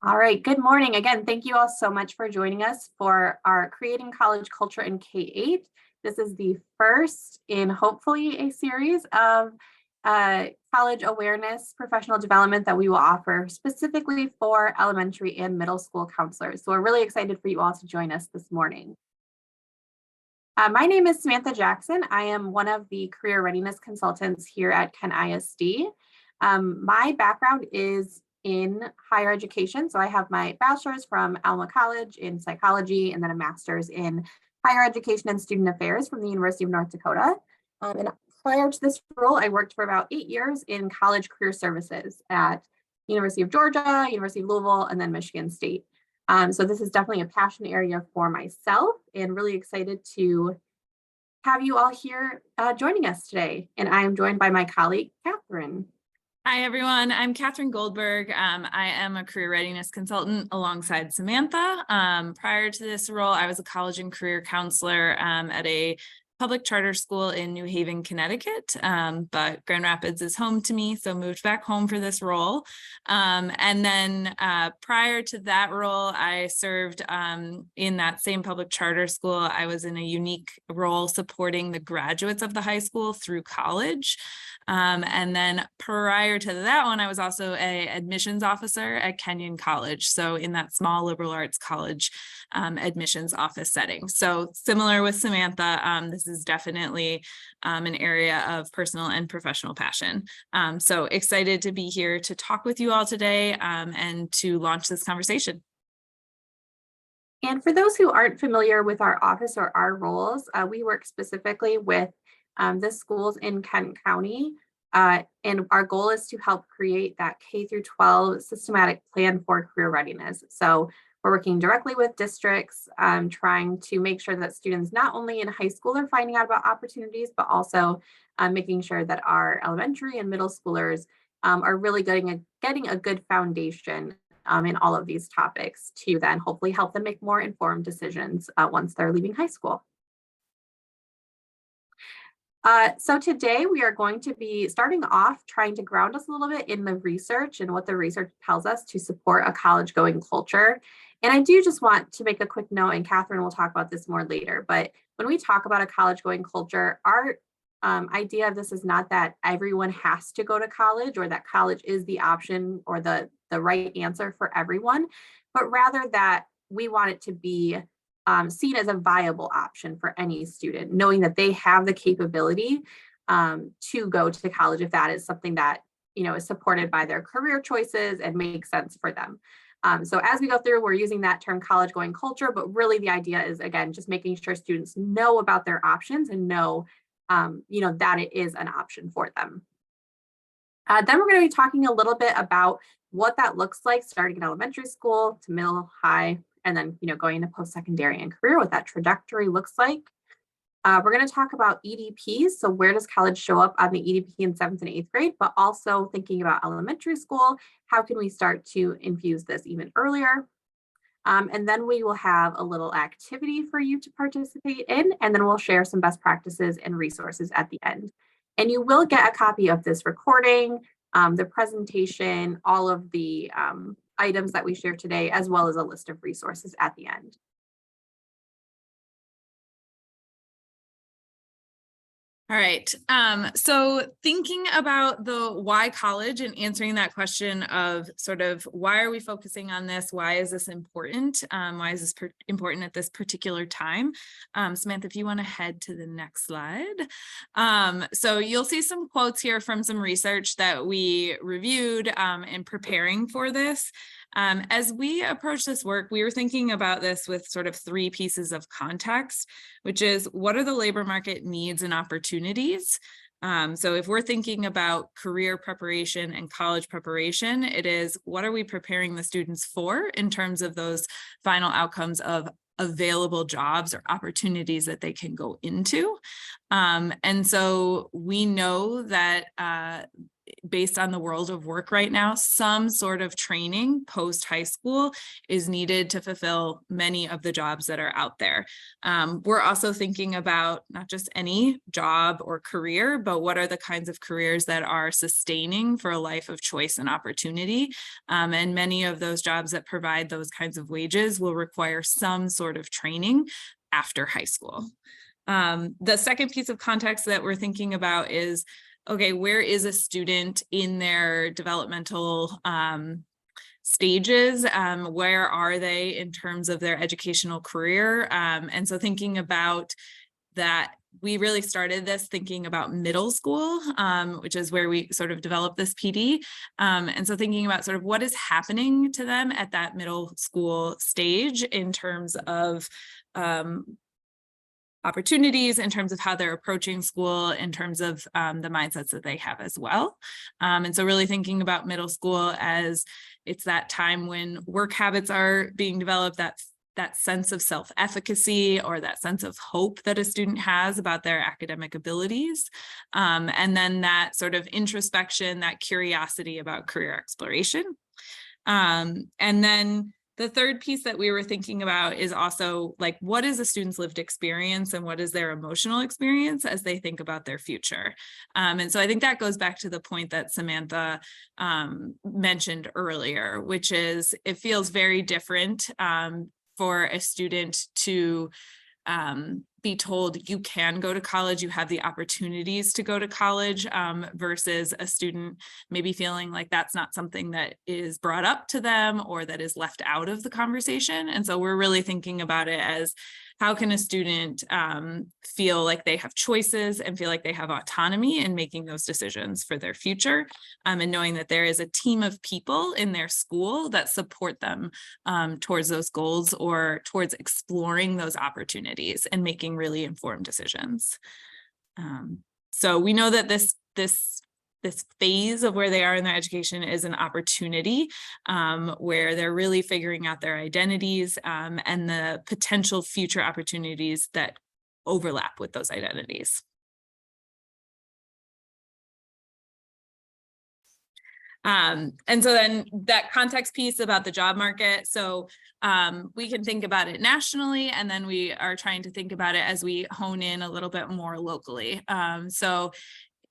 All right, good morning. Again, thank you all so much for joining us for our Creating College Culture in K-8. This is the first in hopefully a series of college awareness professional development that we will offer specifically for elementary and middle school counselors. So we're really excited for you all to join us this morning. My name is Samantha Jackson. I am one of the career readiness consultants here at Kent ISD. My background is in higher education. So I have my bachelor's from Alma College in psychology, and then a master's in higher education and student affairs from the University of North Dakota. And prior to this role, I worked for about 8 years in college career services at University of Georgia, University of Louisville, and then Michigan State. So this is definitely a passion area for myself, and really excited to have you all here joining us today. And I am joined by my colleague, Catherine. Hi, everyone. I'm Catherine Goldberg. I am a career readiness consultant alongside Samantha. Prior to this role, I was a college and career counselor at a public charter school in New Haven, Connecticut, but Grand Rapids is home to me, so moved back home for this role. And then prior to that role, I served in that same public charter school. I was in a unique role supporting the graduates of the high school through college. And then prior to that one, I was also an admissions officer at Kenyon College. So in that small liberal arts college admissions office setting. So similar with Samantha, this is definitely an area of personal and professional passion. So excited to be here to talk with you all today and to launch this conversation. And for those who aren't familiar with our office or our roles, we work specifically with the schools in Kent County. And our goal is to help create that K through 12 systematic plan for career readiness. So we're working directly with districts, trying to make sure that students not only in high school are finding out about opportunities, but also making sure that our elementary and middle schoolers are really getting a good foundation in all of these topics to then hopefully help them make more informed decisions once they're leaving high school. So today we are going to be starting off trying to ground us a little bit in the research and what the research tells us to support a college going culture. And I do just want to make a quick note, and Catherine will talk about this more later, but when we talk about a college going culture, our idea of this is not that everyone has to go to college or that college is the option or the right answer for everyone, but rather that we want it to be seen as a viable option for any student, knowing that they have the capability to go to college if that is something that is supported by their career choices and makes sense for them. So as we go through, we're using that term college going culture, but really the idea is, again, just making sure students know about their options and know that it is an option for them. Then we're going to be talking a little bit about what that looks like starting in elementary school to middle, high, and then going into post-secondary and career, what that trajectory looks like. We're going to talk about EDPs. So where does college show up on the EDP in 7th and 8th grade, but also thinking about elementary school, how can we start to infuse this even earlier? And then we will have a little activity for you to participate in, and then we'll share some best practices and resources at the end. And you will get a copy of this recording, the presentation, all of the items that we share today, as well as a list of resources at the end. All right. So thinking about the why college and answering that question of sort of why are we focusing on this? Why is this important? Why is this important at this particular time? Samantha, if you want to head to the next slide. So you'll see some quotes here from some research that we reviewed in preparing for this. As we approach this work, we were thinking about this with sort of 3 pieces of context, which is what are the labor market needs and opportunities? So if we're thinking about career preparation and college preparation, it is what are we preparing the students for in terms of those final outcomes of available jobs or opportunities that they can go into. And so we know that based on the world of work right now, some sort of training post high school is needed to fulfill many of the jobs that are out there. We're also thinking about not just any job or career, but what are the kinds of careers that are sustaining for a life of choice and opportunity. And many of those jobs that provide those kinds of wages will require some sort of training after high school. The second piece of context that we're thinking about is, okay, where is a student in their developmental stages? Where are they in terms of their educational career? And so thinking about that, we really started this thinking about middle school, which is where we sort of developed this PD. And so thinking about sort of what is happening to them at that middle school stage in terms of opportunities, in terms of how they're approaching school, in terms of the mindsets that they have as well. And so really thinking about middle school as it's that time when work habits are being developed, that sense of self-efficacy or that sense of hope that a student has about their academic abilities. And then that sort of introspection, that curiosity about career exploration. And then the third piece that we were thinking about is also like, what is a student's lived experience and what is their emotional experience as they think about their future? And so I think that goes back to the point that Samantha mentioned earlier, which is it feels very different for a student to be told you can go to college, you have the opportunities to go to college, versus a student maybe feeling like that's not something that is brought up to them or that is left out of the conversation. And so we're really thinking about it as, how can a student feel like they have choices and feel like they have autonomy in making those decisions for their future, and knowing that there is a team of people in their school that support them towards those goals or towards exploring those opportunities and making really informed decisions. So we know that this phase of where they are in their education is an opportunity where they're really figuring out their identities and the potential future opportunities that overlap with those identities. And so then that context piece about the job market. So we can think about it nationally, and then we are trying to think about it as we hone in a little bit more locally. So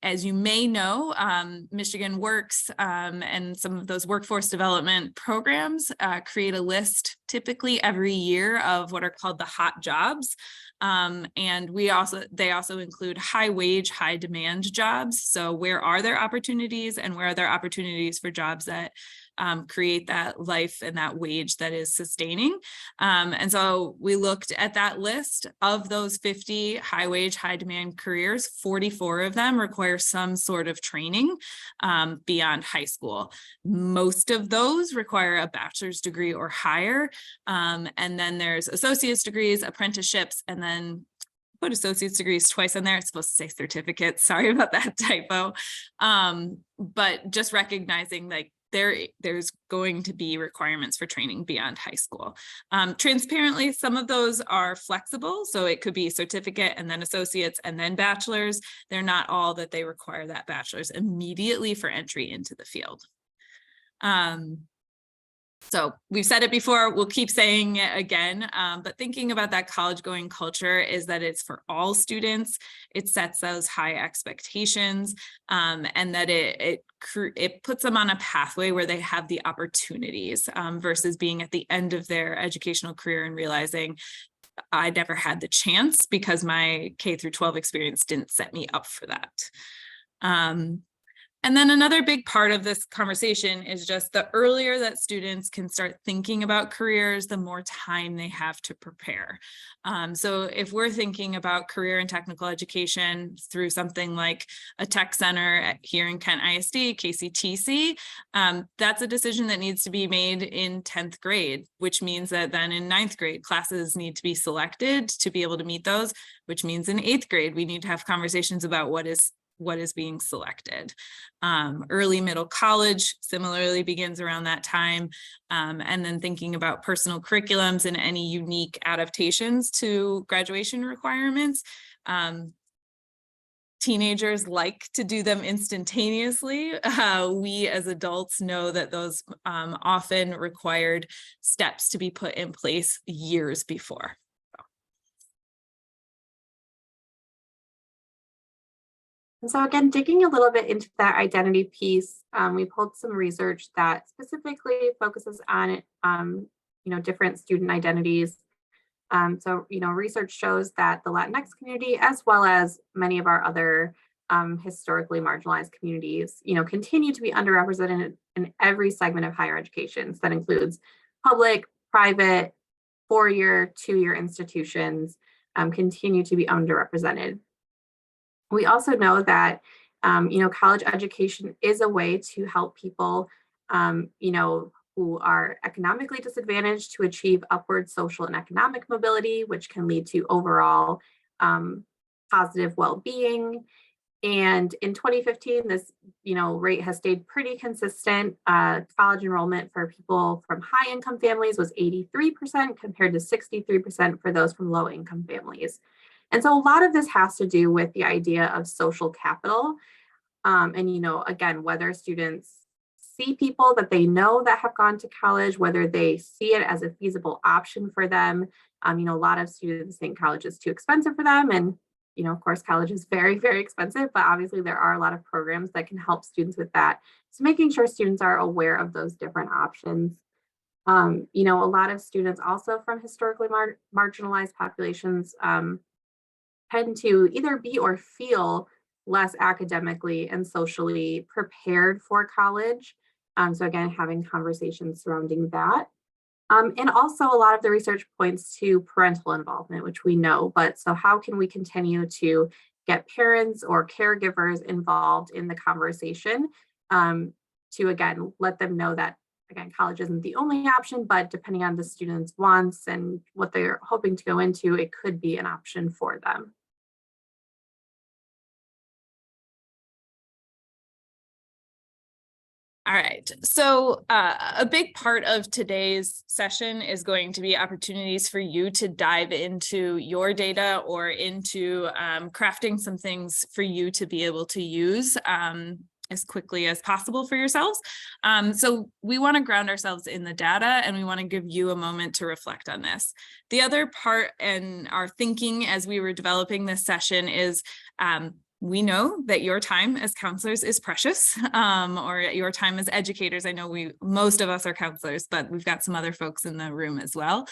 as you may know, Michigan Works and some of those workforce development programs create a list typically every year of what are called the hot jobs. And they also include high wage, high demand jobs. So where are there opportunities, and where are there opportunities for jobs that create that life and that wage that is sustaining. And so we looked at that list of those 50 high wage, high demand careers. 44 of them require some sort of training beyond high school. Most of those require a bachelor's degree or higher. And then there's associate's degrees, apprenticeships, and then put associate's degrees twice in there. It's supposed to say certificates. Sorry about that typo. But just recognizing like there's going to be requirements for training beyond high school. Transparently, some of those are flexible. So it could be certificate and then associates and then bachelor's. They're not all that they require that bachelor's immediately for entry into the field. So we've said it before, we'll keep saying it again, but thinking about that college going culture is that it's for all students. It sets those high expectations, and that it puts them on a pathway where they have the opportunities versus being at the end of their educational career and realizing I never had the chance because my K through 12 experience didn't set me up for that. And then another big part of this conversation is just the earlier that students can start thinking about careers, the more time they have to prepare. So if we're thinking about career and technical education through something like a tech center here in Kent ISD, KCTC, that's a decision that needs to be made in 10th grade, which means that then in 9th grade, classes need to be selected to be able to meet those, which means in 8th grade, we need to have conversations about what is being selected. Early middle college similarly begins around that time. And then thinking about personal curriculums and any unique adaptations to graduation requirements. teenagers like to do them instantaneously. We as adults know that those often required steps to be put in place years before. And so again, digging a little bit into that identity piece, we pulled some research that specifically focuses on different student identities. So research shows that the Latinx community, as well as many of our other historically marginalized communities, continue to be underrepresented in every segment of higher education. So that includes public, private, 4-year, 2-year institutions continue to be underrepresented. We also know that college education is a way to help people who are economically disadvantaged to achieve upward social and economic mobility, which can lead to overall positive well-being. And in 2015, this rate has stayed pretty consistent. College enrollment for people from high-income families was 83% compared to 63% for those from low-income families. And so a lot of this has to do with the idea of social capital. And again, whether students see people that they know that have gone to college, whether they see it as a feasible option for them. A lot of students think college is too expensive for them. And, of course, college is very, very expensive, but obviously there are a lot of programs that can help students with that. So making sure students are aware of those different options. A lot of students also from historically marginalized populations tend to either be or feel less academically and socially prepared for college. So again, having conversations surrounding that. And also a lot of the research points to parental involvement, which we know, but so how can we continue to get parents or caregivers involved in the conversation to, again, let them know that, again, college isn't the only option, but depending on the student's wants and what they're hoping to go into, it could be an option for them. All right, so a big part of today's session is going to be opportunities for you to dive into your data or into crafting some things for you to be able to use as quickly as possible for yourselves. So we want to ground ourselves in the data and we want to give you a moment to reflect on this. The other part in our thinking as we were developing this session is we know that your time as counselors is precious, or your time as educators. I know most of us are counselors, but we've got some other folks in the room as well.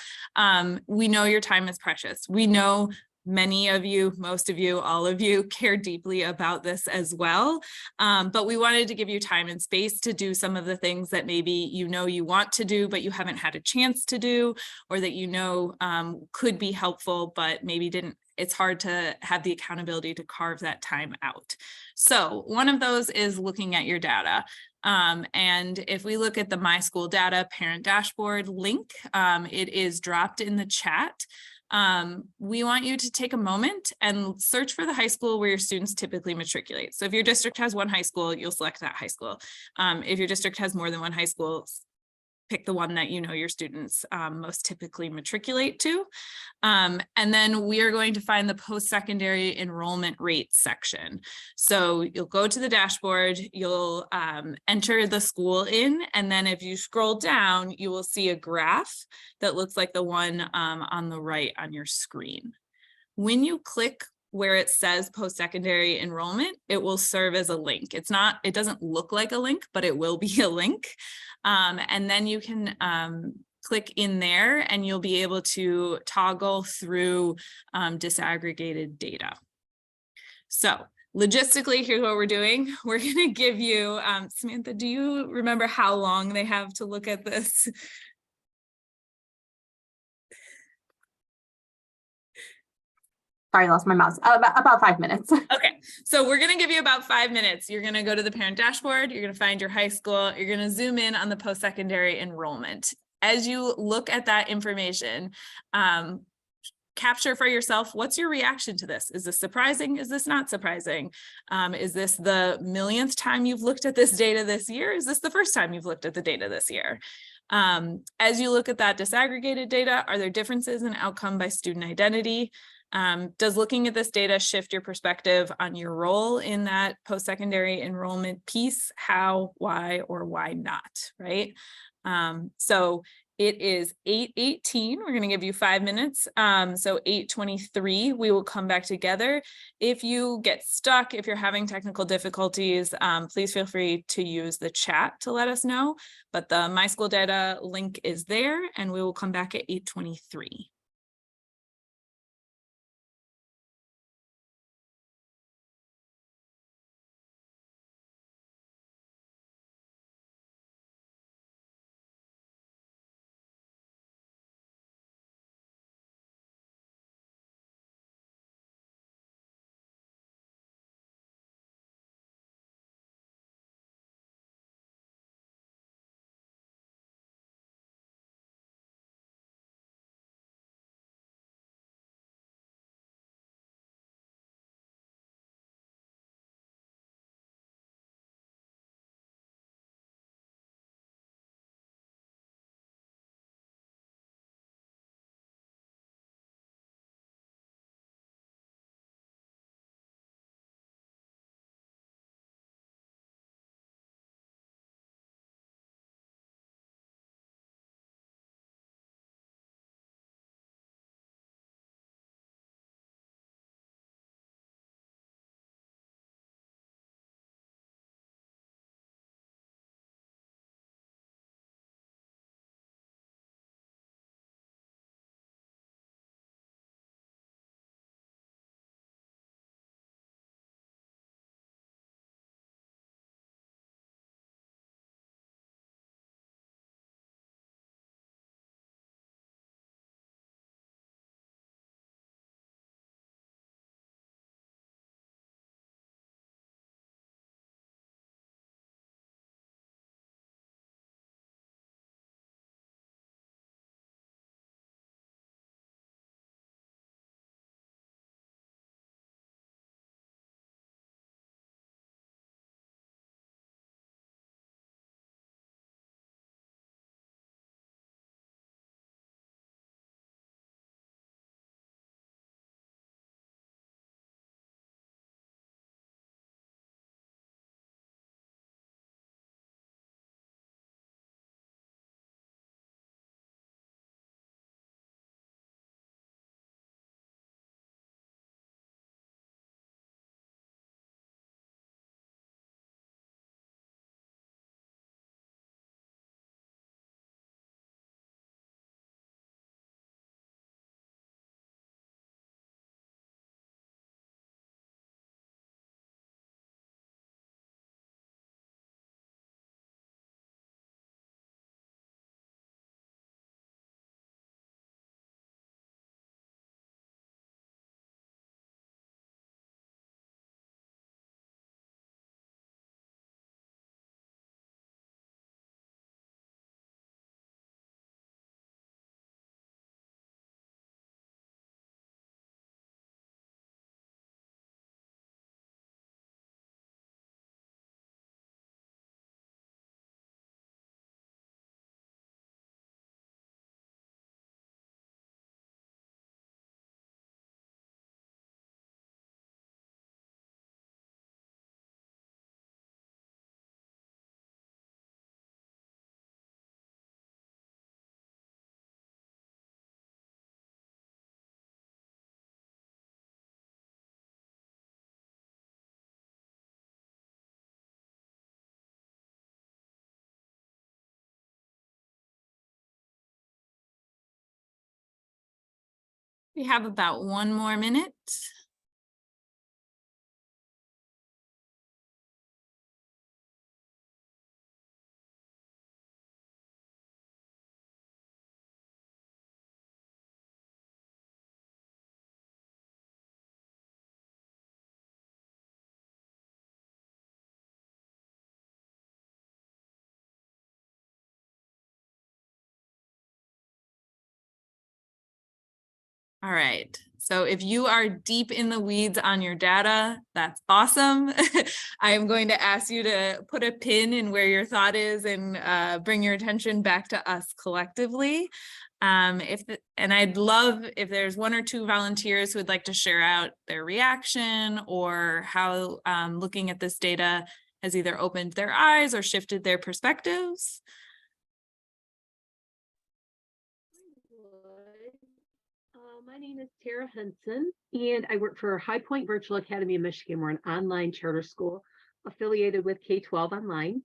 We know your time is precious. We know many of you, most of you, all of you care deeply about this as well. But we wanted to give you time and space to do some of the things that maybe you want to do, but you haven't had a chance to do, or that could be helpful, but maybe didn't. It's hard to have the accountability to carve that time out. So one of those is looking at your data. And if we look at the My School Data Parent Dashboard link, it is dropped in the chat. We want you to take a moment and search for the high school where your students typically matriculate. So if your district has one high school, you'll select that high school. If your district has more than one high school, pick the one that your students most typically matriculate to. And then we are going to find the post-secondary enrollment rate section. So you'll go to the dashboard, you'll enter the school in, and then if you scroll down, you will see a graph that looks like the one on the right on your screen. When you click where it says post-secondary enrollment, it will serve as a link. It doesn't look like a link, but it will be a link. And then you can click in there and you'll be able to toggle through disaggregated data. So logistically, here's what we're doing. We're gonna give you, Samantha, do you remember how long they have to look at this? Sorry, I lost my mouse. About 5 minutes. Okay, so we're going to give you about 5 minutes. You're going to go to the parent dashboard. You're going to find your high school. You're going to zoom in on the post-secondary enrollment. As you look at that information, capture for yourself, what's your reaction to this? Is this surprising? Is this not surprising? Is this the millionth time you've looked at this data this year? Is this the first time you've looked at the data this year? As you look at that disaggregated data, are there differences in outcome by student identity? Does looking at this data shift your perspective on your role in that post-secondary enrollment piece? How, why, or why not, right? So it is 8:18. We're going to give you 5 minutes. So 8:23, we will come back together. If you get stuck, if you're having technical difficulties, please feel free to use the chat to let us know. But the My School Data link is there, and we will come back at 8:23. We have about 1 more minute. All right. So if you are deep in the weeds on your data, that's awesome. I am going to ask you to put a pin in where your thought is and bring your attention back to us collectively. And I'd love if there's one or two volunteers who would like to share out their reaction or how looking at this data has either opened their eyes or shifted their perspectives. My name is Tara Henson, and I work for High Point Virtual Academy of Michigan. We're an online charter school affiliated with K-12 Online.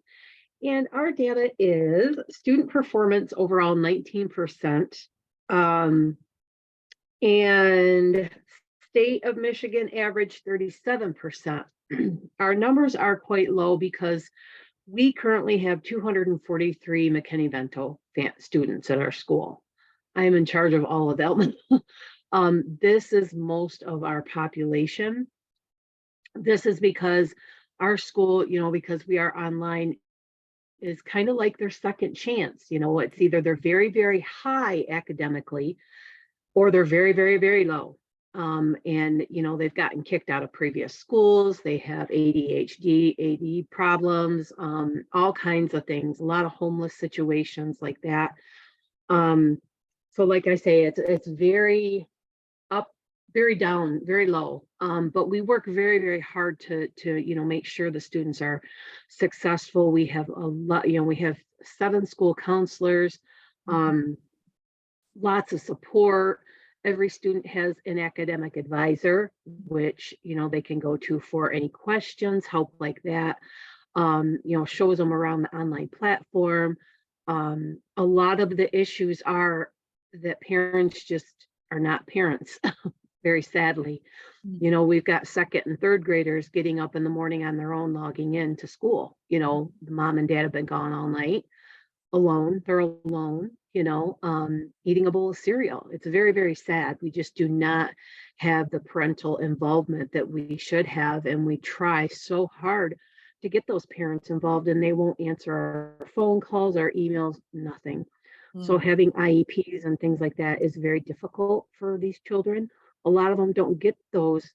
And our data is student performance overall 19%, and state of Michigan average 37%. Our numbers are quite low because we currently have 243 McKinney-Vento students at our school. I am in charge of all of them. This is most of our population. This is because our school, because we are online, is kind of like their second chance. It's either they're very, very high academically or they're very, very, very low. And they've gotten kicked out of previous schools. They have ADHD, AD problems, all kinds of things, a lot of homeless situations like that. So like I say, it's very up, very down, very low. But we work very, very hard to make sure the students are successful. We have a lot, we have 7 school counselors, lots of support. Every student has an academic advisor, which they can go to for any questions, help like that. Shows them around the online platform. A lot of the issues are that parents just are not parents, very sadly. We've got second and third graders getting up in the morning on their own, logging in to school. The mom and dad have been gone all night, alone. They're alone, eating a bowl of cereal. It's very, very sad. We just do not have the parental involvement that we should have. And we try so hard to get those parents involved, and they won't answer our phone calls, our emails, nothing. So having IEPs and things like that is very difficult for these children. A lot of them don't get those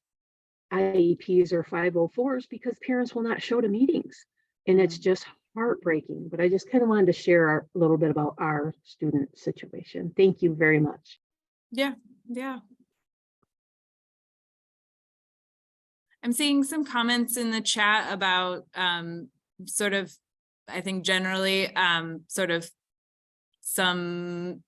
IEPs or 504s because parents will not show to meetings. And it's just heartbreaking. But I just kind of wanted to share a little bit about our student situation. Thank you very much. Yeah. I'm seeing some comments in the chat about sort of, I think generally sort of some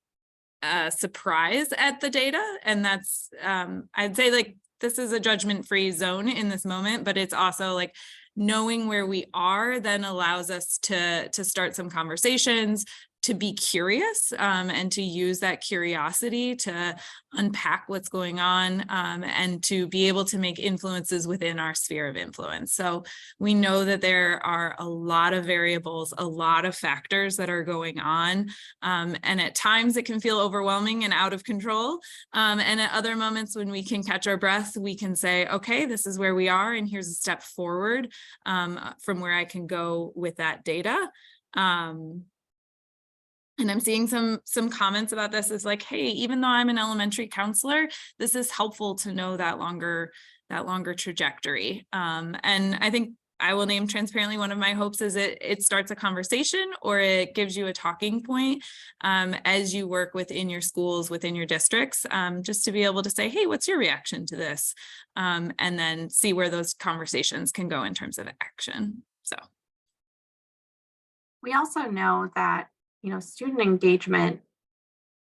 surprise at the data. And that's, I'd say like, this is a judgment-free zone in this moment, but it's also like knowing where we are then allows us to start some conversations, to be curious, and to use that curiosity to unpack what's going on, and to be able to make influences within our sphere of influence. So we know that there are a lot of variables, a lot of factors that are going on, and at times it can feel overwhelming and out of control. And at other moments when we can catch our breath, we can say, okay, this is where we are, and here's a step forward from where I can go with that data. And I'm seeing some comments about this is like, hey, even though I'm an elementary counselor, this is helpful to know that longer trajectory. And I think I will name transparently, one of my hopes is it starts a conversation, or it gives you a talking point as you work within your schools, within your districts, just to be able to say, hey, what's your reaction to this? And then see where those conversations can go in terms of action. So we also know that student engagement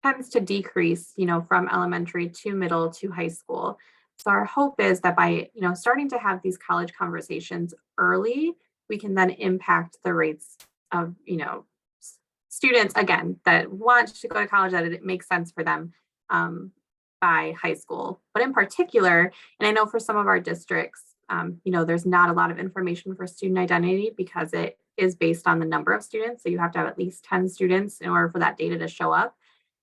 tends to decrease, from elementary to middle to high school. So our hope is that by, starting to have these college conversations early, we can then impact the rates of, students, again, that want to go to college, that it makes sense for them by high school. But in particular, and I know for some of our districts, there's not a lot of information for student identity because it is based on the number of students. So you have to have at least 10 students in order for that data to show up.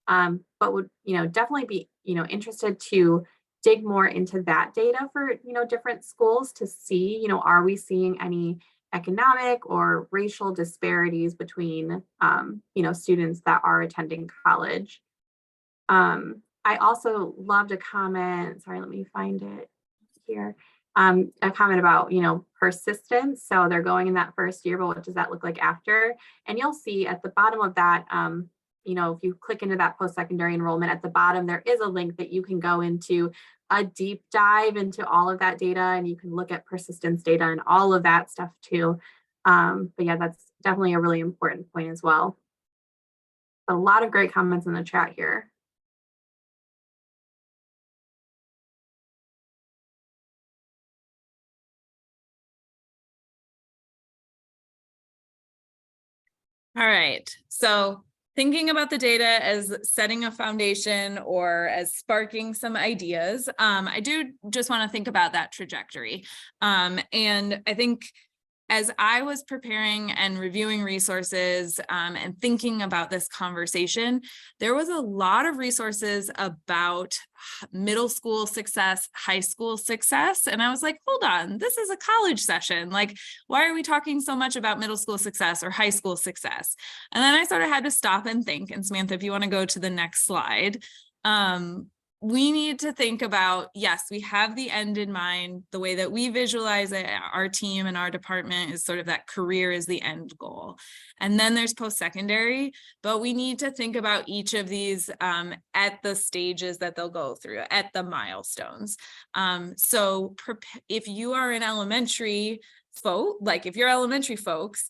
But would, definitely be, interested to dig more into that data for, different schools to see, are we seeing any economic or racial disparities between, students that are attending college. I also loved a comment, sorry, let me find it here. A comment about, persistence. So they're going in that first year, but what does that look like after? And you'll see at the bottom of that, if you click into that post-secondary enrollment at the bottom, there is a link that you can go into a deep dive into all of that data, and you can look at persistence data and all of that stuff too. But yeah, that's definitely a really important point as well. A lot of great comments in the chat here. All right, so thinking about the data as setting a foundation or as sparking some ideas, I do just want to think about that trajectory. And I think as I was preparing and reviewing resources and thinking about this conversation, there was a lot of resources about middle school success, high school success. And I was like, hold on, this is a college session. Like, why are we talking so much about middle school success or high school success? And then I sort of had to stop and think, and Samantha, if you want to go to the next slide, we need to think about, yes, we have the end in mind. The way that we visualize it, our team and our department is sort of that career is the end goal. And then there's post-secondary, but we need to think about each of these at the stages that they'll go through, at the milestones. So if you are an elementary folk, like if you're elementary folks,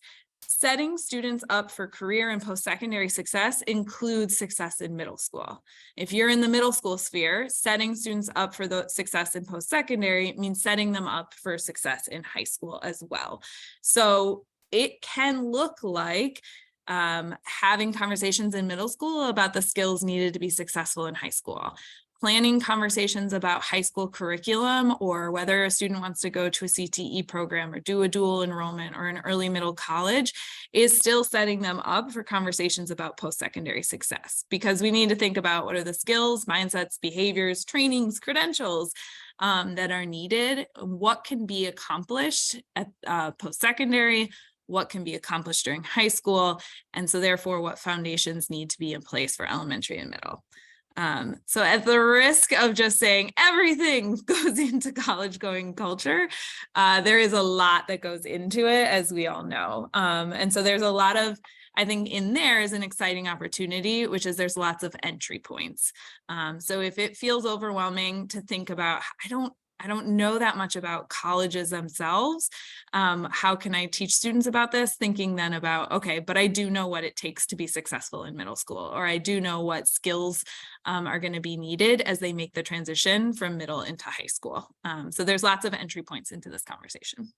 setting students up for career and post-secondary success includes success in middle school. If you're in the middle school sphere, setting students up for the success in post-secondary means setting them up for success in high school as well. So it can look like having conversations in middle school about the skills needed to be successful in high school. Planning conversations about high school curriculum, or whether a student wants to go to a CTE program or do a dual enrollment or an early middle college, is still setting them up for conversations about post-secondary success, because we need to think about what are the skills, mindsets, behaviors, trainings, credentials that are needed, what can be accomplished at post-secondary, what can be accomplished during high school, and so therefore what foundations need to be in place for elementary and middle. So at the risk of just saying everything goes into college going culture, there is a lot that goes into it, as we all know. And so there's a lot of, I think in there is an exciting opportunity, which is there's lots of entry points. So if it feels overwhelming to think about, I don't know that much about colleges themselves. How can I teach students about this? Thinking then about, okay, but I do know what it takes to be successful in middle school, or I do know what skills are going to be needed as they make the transition from middle into high school. So there's lots of entry points into this conversation.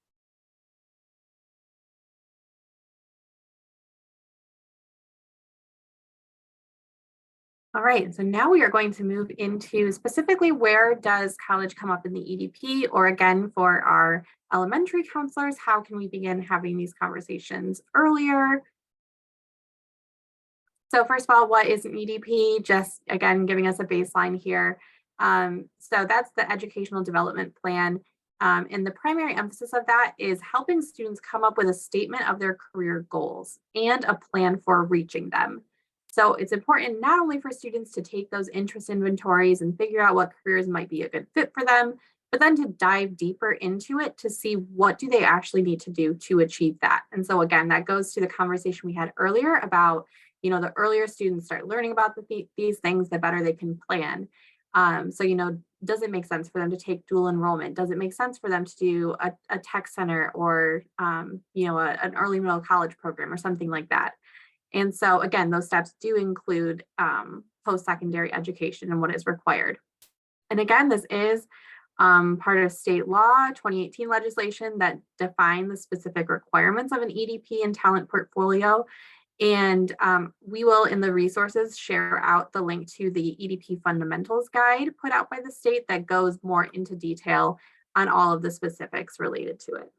All right, so now we are going to move into specifically where does college come up in the EDP, or again, for our elementary counselors, how can we begin having these conversations earlier? So first of all, what is an EDP? Just again, giving us a baseline here. So that's the educational development plan. And the primary emphasis of that is helping students come up with a statement of their career goals and a plan for reaching them. So it's important not only for students to take those interest inventories and figure out what careers might be a good fit for them, but then to dive deeper into it to see what do they actually need to do to achieve that. And so again, that goes to the conversation we had earlier about, the earlier students start learning about these things, the better they can plan. So, does it make sense for them to take dual enrollment? Does it make sense for them to do a tech center or, an early middle college program or something like that? And so again, those steps do include post-secondary education and what is required. And again, this is part of state law, 2018 legislation that define the specific requirements of an EDP and talent portfolio. And we will, in the resources, share out the link to the EDP fundamentals guide put out by the state that goes more into detail on all of the specifics related to it.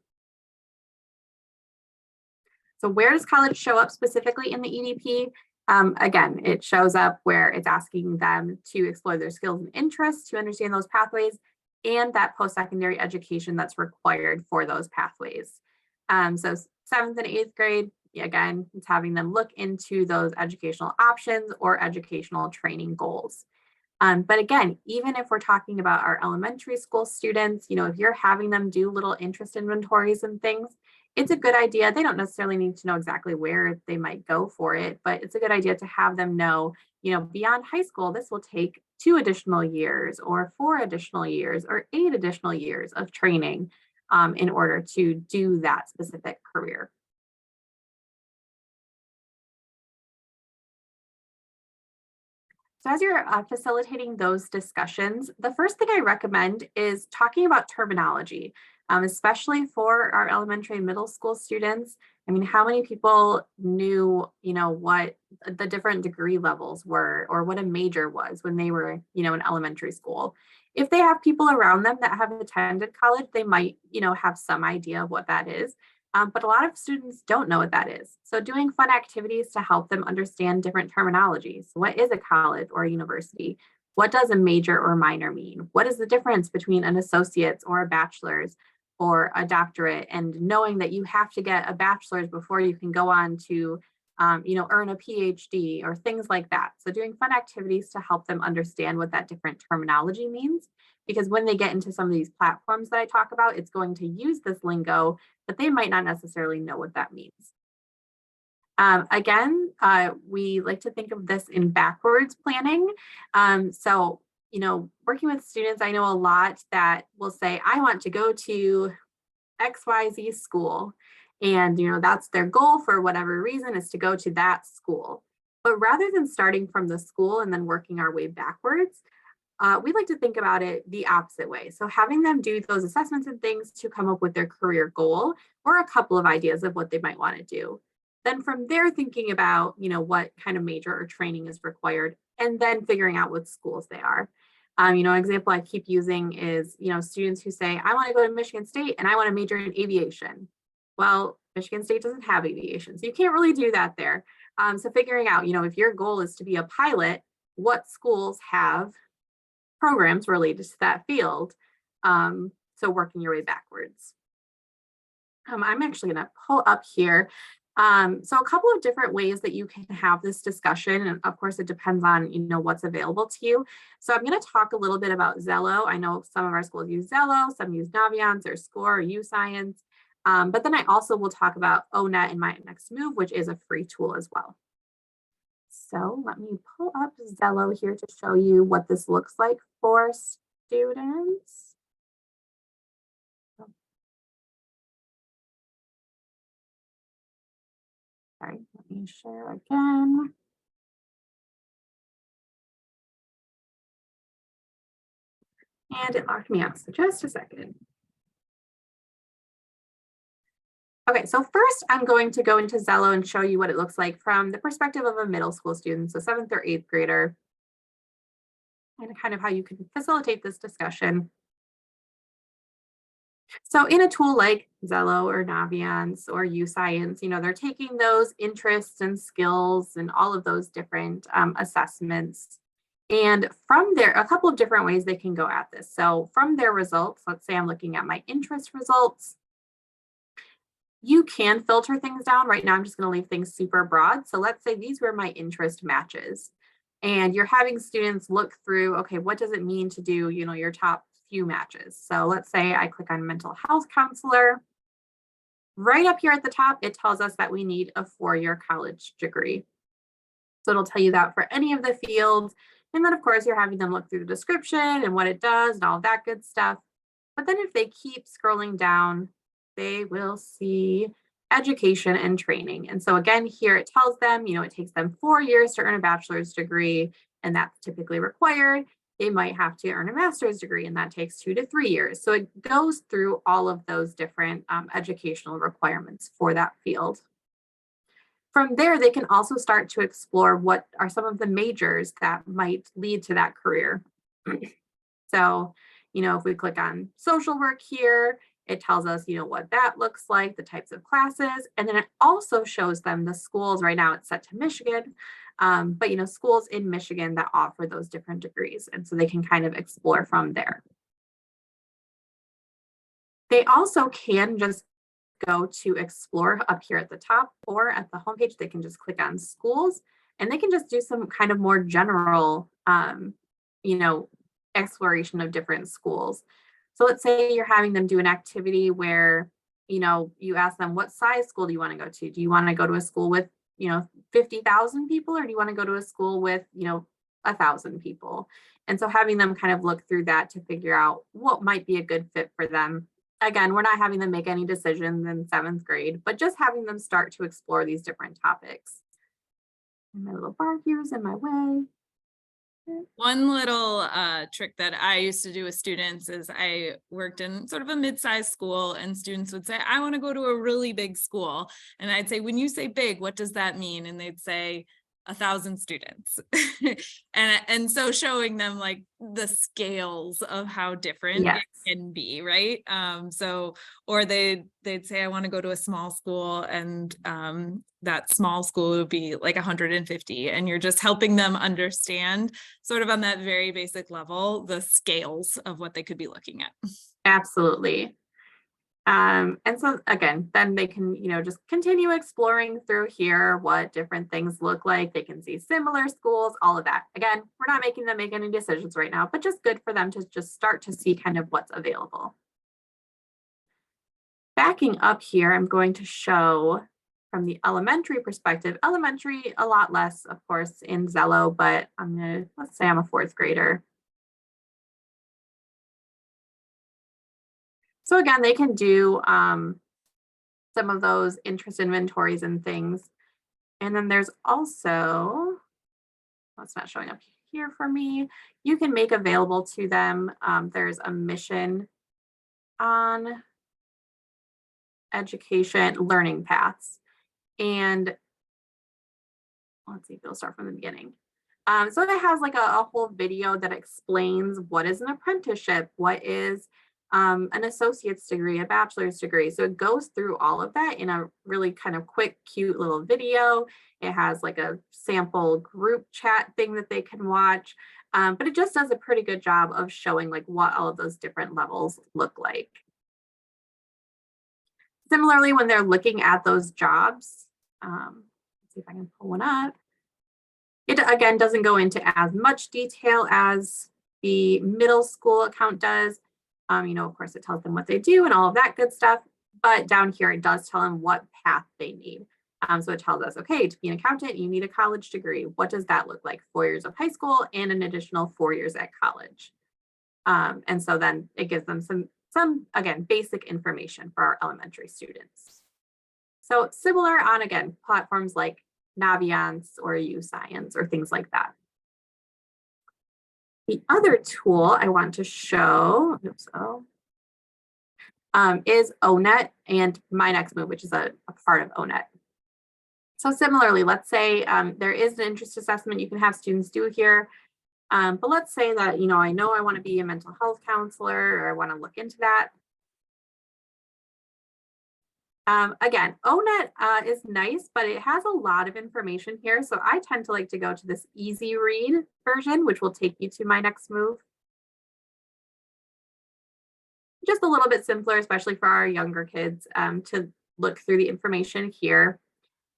So where does college show up specifically in the EDP? Again, it shows up where it's asking them to explore their skills and interests to understand those pathways and that post-secondary education that's required for those pathways. So 7th and 8th grade, again, it's having them look into those educational options or educational training goals. But again, even if we're talking about our elementary school students, if you're having them do little interest inventories and things, it's a good idea. They don't necessarily need to know exactly where they might go for it, but it's a good idea to have them know, beyond high school, this will take 2 additional years or 4 additional years or 8 additional years of training in order to do that specific career. So as you're facilitating those discussions, the first thing I recommend is talking about terminology, especially for our elementary and middle school students. I mean, how many people knew, what the different degree levels were or what a major was when they were, in elementary school? If they have people around them that have attended college, they might, have some idea of what that is. But a lot of students don't know what that is. So doing fun activities to help them understand different terminologies. What is a college or a university? What does a major or minor mean? What is the difference between an associate's or a bachelor's or a doctorate? And knowing that you have to get a bachelor's before you can go on to, earn a PhD or things like that. So doing fun activities to help them understand what that different terminology means. Because when they get into some of these platforms that I talk about, it's going to use this lingo, but they might not necessarily know what that means. Again, we like to think of this in backwards planning. So, working with students, I know a lot that will say, I want to go to XYZ school. And, that's their goal for whatever reason is to go to that school. But rather than starting from the school and then working our way backwards, we like to think about it the opposite way. So having them do those assessments and things to come up with their career goal or a couple of ideas of what they might want to do. Then from there, thinking about, what kind of major or training is required, and then figuring out what schools they are. An example I keep using is, students who say, I want to go to Michigan State and I want to major in aviation. Well, Michigan State doesn't have aviation, so you can't really do that there. So figuring out, if your goal is to be a pilot, what schools have programs related to that field. So working your way backwards. I'm actually going to pull up here. So a couple of different ways that you can have this discussion. And of course, it depends on, what's available to you. So I'm going to talk a little bit about Zello. I know some of our schools use Zello, some use Naviance or Score or UScience. But then I also will talk about ONET and My Next Move, which is a free tool as well. So let me pull up Zello here to show you what this looks like for students. Sorry, let me share again. And it locked me out, so just a second. Okay, so first I'm going to go into Zello and show you what it looks like from the perspective of a middle school student, so 7th or 8th grader, and kind of how you can facilitate this discussion. So in a tool like Zello or Naviance or UScience, they're taking those interests and skills and all of those different assessments. And from there, a couple of different ways they can go at this. So from their results, let's say I'm looking at my interest results. You can filter things down. Right now, I'm just going to leave things super broad. So let's say these were my interest matches. And you're having students look through, okay, what does it mean to do, your top few matches? So let's say I click on mental health counselor. Right up here at the top, it tells us that we need a 4-year college degree. So it'll tell you that for any of the fields. And then, of course, you're having them look through the description and what it does and all of that good stuff. But then if they keep scrolling down, they will see education and training. And so again, here it tells them, it takes them 4 years to earn a bachelor's degree, and that's typically required. They might have to earn a master's degree, and that takes 2 to 3 years. So it goes through all of those different educational requirements for that field. From there, they can also start to explore what are some of the majors that might lead to that career. So, if we click on social work here, it tells us, what that looks like, the types of classes, and then it also shows them the schools. Right now it's set to Michigan, but, schools in Michigan that offer those different degrees. And so they can kind of explore from there. They also can just go to explore up here at the top, or at the homepage, they can just click on schools and they can just do some kind of more general, exploration of different schools. So let's say you're having them do an activity where, you ask them, what size school do you want to go to? Do you want to go to a school with, 50,000 people, or do you want to go to a school with, 1,000 people? And so having them kind of look through that to figure out what might be a good fit for them. Again, we're not having them make any decisions in 7th grade, but just having them start to explore these different topics. And my little bar here is in my way. One little trick that I used to do with students is I worked in sort of a mid-sized school, and students would say, I want to go to a really big school. And I'd say, when you say big, what does that mean? And they'd say 1,000 students. and so showing them like the scales of how different Yes. it can be, right? Or they'd say, I want to go to a small school, and that small school would be like 150, and you're just helping them understand sort of on that very basic level the scales of what they could be looking at. Absolutely. And so again, then they can, just continue exploring through here what different things look like. They can see similar schools, all of that. Again, we're not making them make any decisions right now, but just good for them to just start to see kind of what's available. Backing up here, I'm going to show from the elementary perspective. Elementary, a lot less, of course, in Zello, but let's say I'm a 4th grader. So again, they can do some of those interest inventories and things. And then there's also, that's not showing up here for me, you can make available to them. There's a mission on education learning paths. And let's see if it'll start from the beginning. So it has like a whole video that explains what is an apprenticeship, what is an associate's degree, a bachelor's degree. So it goes through all of that in a really kind of quick, cute little video. It has like a sample group chat thing that they can watch, but it just does a pretty good job of showing like what all of those different levels look like. Similarly, when they're looking at those jobs, let's see if I can pull one up. It again doesn't go into as much detail as the middle school account does. Of course, it tells them what they do and all of that good stuff. But down here, it does tell them what path they need. So it tells us, okay, to be an accountant, you need a college degree. What does that look like? 4 years of high school and an additional 4 years at college. And so then it gives them some again, basic information for our elementary students. So similar on, again, platforms like Naviance or UScience or things like that. The other tool I want to show is ONET and My Next Move, which is a part of ONET. So similarly, let's say there is an interest assessment you can have students do here. But let's say that, I know I want to be a mental health counselor, or I want to look into that. Again, ONET is nice, but it has a lot of information here. So I tend to like to go to this easy read version, which will take you to My Next Move. Just a little bit simpler, especially for our younger kids, to look through the information here.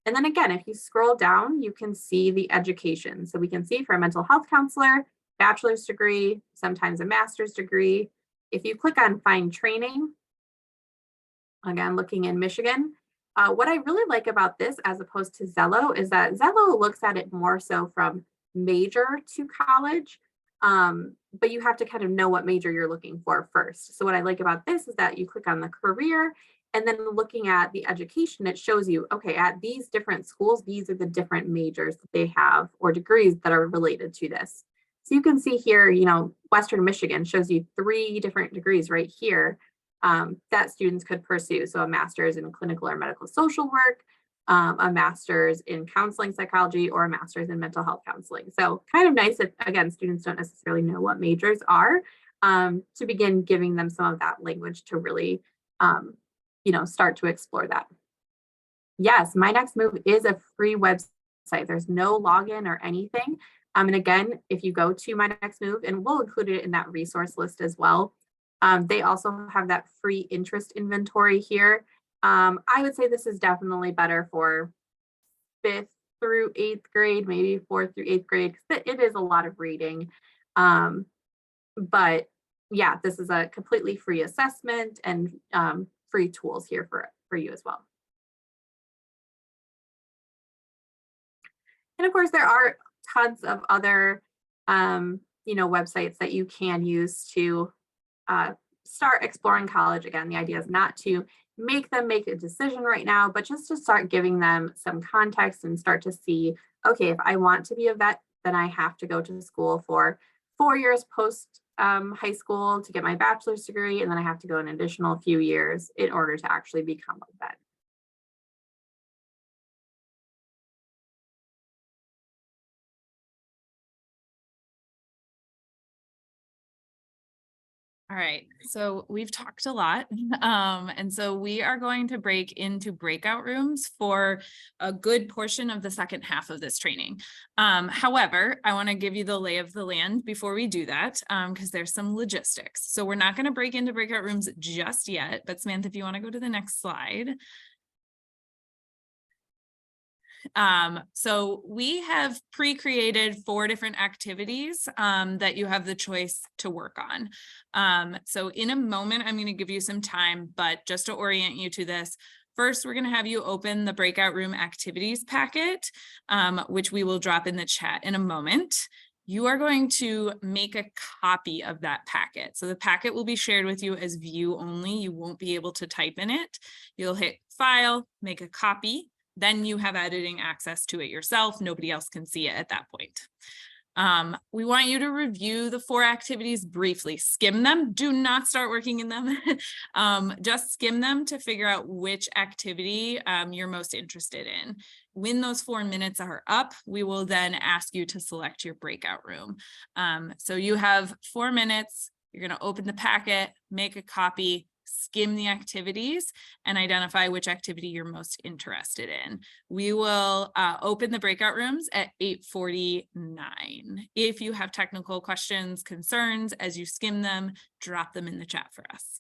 And then again, if you scroll down, you can see the education. So we can see for a mental health counselor, bachelor's degree, sometimes a master's degree. If you click on Find Training, again, looking in Michigan, what I really like about this as opposed to Zello is that Zello looks at it more so from major to college, but you have to kind of know what major you're looking for first. So what I like about this is that you click on the career, and then looking at the education, it shows you, okay, at these different schools, these are the different majors that they have or degrees that are related to this. So you can see here, Western Michigan shows you 3 different degrees right here that students could pursue. So a master's in clinical or medical social work, a master's in counseling psychology, or a master's in mental health counseling. So kind of nice if, again, students don't necessarily know what majors are, to begin giving them some of that language to really start to explore that. Yes, My Next Move is a free website. There's no login or anything. And again, if you go to My Next Move, and we'll include it in that resource list as well, they also have that free interest inventory here. I would say this is definitely better for 5th through 8th grade, maybe 4th through 8th grade, because it is a lot of reading. But yeah, this is a completely free assessment, and free tools here for you as well. And of course, there are tons of other, websites that you can use to start exploring college. Again, the idea is not to make them make a decision right now, but just to start giving them some context and start to see, okay, if I want to be a vet, then I have to go to school for 4 years post high school to get my bachelor's degree, and then I have to go an additional few years in order to actually become a vet. All right, so we've talked a lot. And so we are going to break into breakout rooms for a good portion of the second half of this training. However, I want to give you the lay of the land before we do that, because there's some logistics. So we're not going to break into breakout rooms just yet, but Samantha, if you want to go to the next slide. So we have pre-created 4 different activities that you have the choice to work on. So in a moment, I'm going to give you some time, but just to orient you to this, first, we're going to have you open the breakout room activities packet, which we will drop in the chat in a moment. You are going to make a copy of that packet. So the packet will be shared with you as view only. You won't be able to type in it. You'll hit File, make a copy. Then you have editing access to it yourself. Nobody else can see it at that point. We want you to review the 4 activities briefly. Skim them. Do not start working in them. Just skim them to figure out which activity you're most interested in. When those 4 minutes are up, we will then ask you to select your breakout room. So you have 4 minutes. You're going to open the packet, make a copy, skim the activities, and identify which activity you're most interested in. We will open the breakout rooms at 8:49. If you have technical questions, concerns, as you skim them, drop them in the chat for us.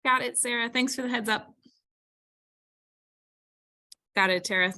Got it, Sarah. Thanks for the heads up. Got it, Tara.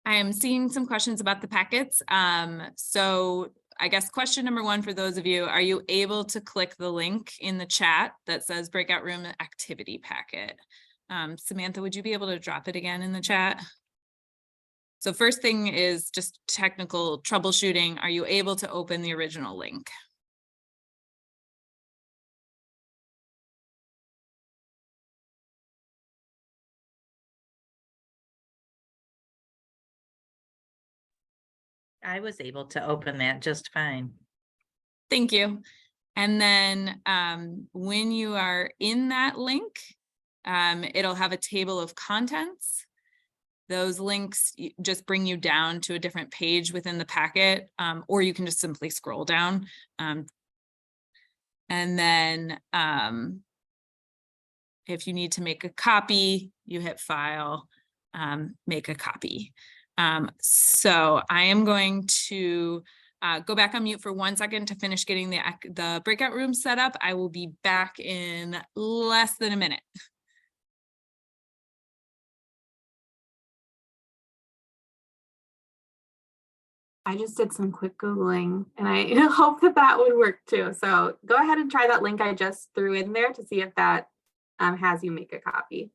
I am seeing some questions about the packets. So I guess question number one for those of you, are you able to click the link in the chat that says breakout room activity packet? Samantha, would you be able to drop it again in the chat? So first thing is just technical troubleshooting. Are you able to open the original link? I was able to open that just fine. Thank you. And then when you are in that link, it'll have a table of contents. Those links just bring you down to a different page within the packet, or you can just simply scroll down. And then if you need to make a copy, you hit File, make a copy. So I am going to go back on mute for 1 second to finish getting the breakout room set up. I will be back in less than a minute. I just did some quick Googling and I hope that that would work too. So go ahead and try that link I just threw in there to see if that has you make a copy.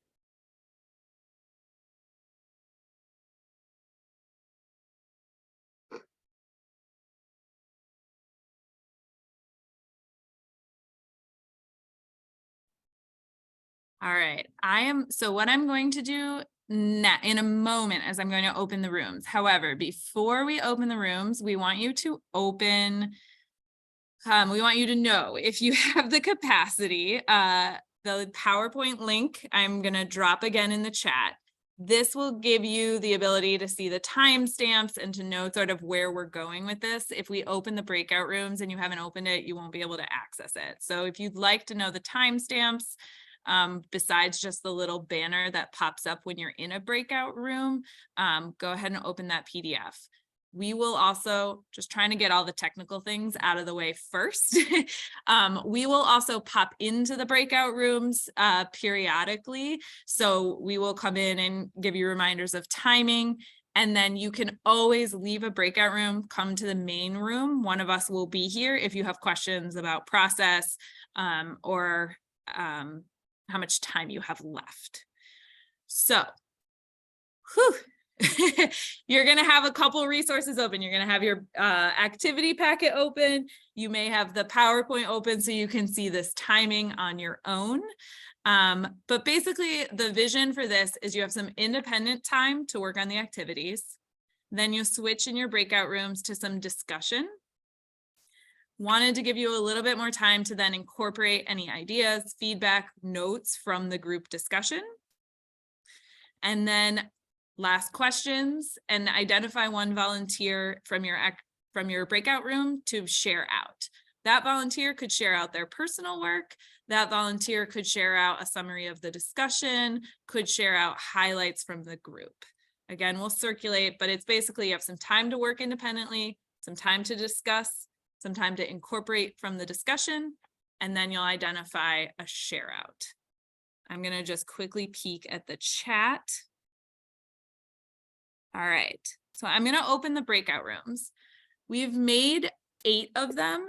All right, so what I'm going to do now in a moment as I'm going to open the rooms. However, before we open the rooms, we want you to open, we want you to know if you have the capacity, the PowerPoint link, I'm gonna drop again in the chat. This will give you the ability to see the timestamps and to know sort of where we're going with this. If we open the breakout rooms and you haven't opened it, you won't be able to access it. So if you'd like to know the timestamps, besides just the little banner that pops up when you're in a breakout room, go ahead and open that PDF. We will also, just trying to get all the technical things out of the way first, we will also pop into the breakout rooms periodically. So we will come in and give you reminders of timing, and then you can always leave a breakout room, come to the main room. One of us will be here if you have questions about process or how much time you have left. So, whew. You're going to have a couple resources open. You're going to have your activity packet open. You may have the PowerPoint open so you can see this timing on your own. But basically, the vision for this is you have some independent time to work on the activities. Then you'll switch in your breakout rooms to some discussion. Wanted to give you a little bit more time to then incorporate any ideas, feedback, notes from the group discussion. And then last questions, and identify one volunteer from your breakout room to share out. That volunteer could share out their personal work. That volunteer could share out a summary of the discussion, could share out highlights from the group. Again, we'll circulate, but it's basically you have some time to work independently, some time to discuss, some time to incorporate from the discussion, and then you'll identify a share out. I'm going to just quickly peek at the chat. All right, so I'm going to open the breakout rooms. We've made 8 of them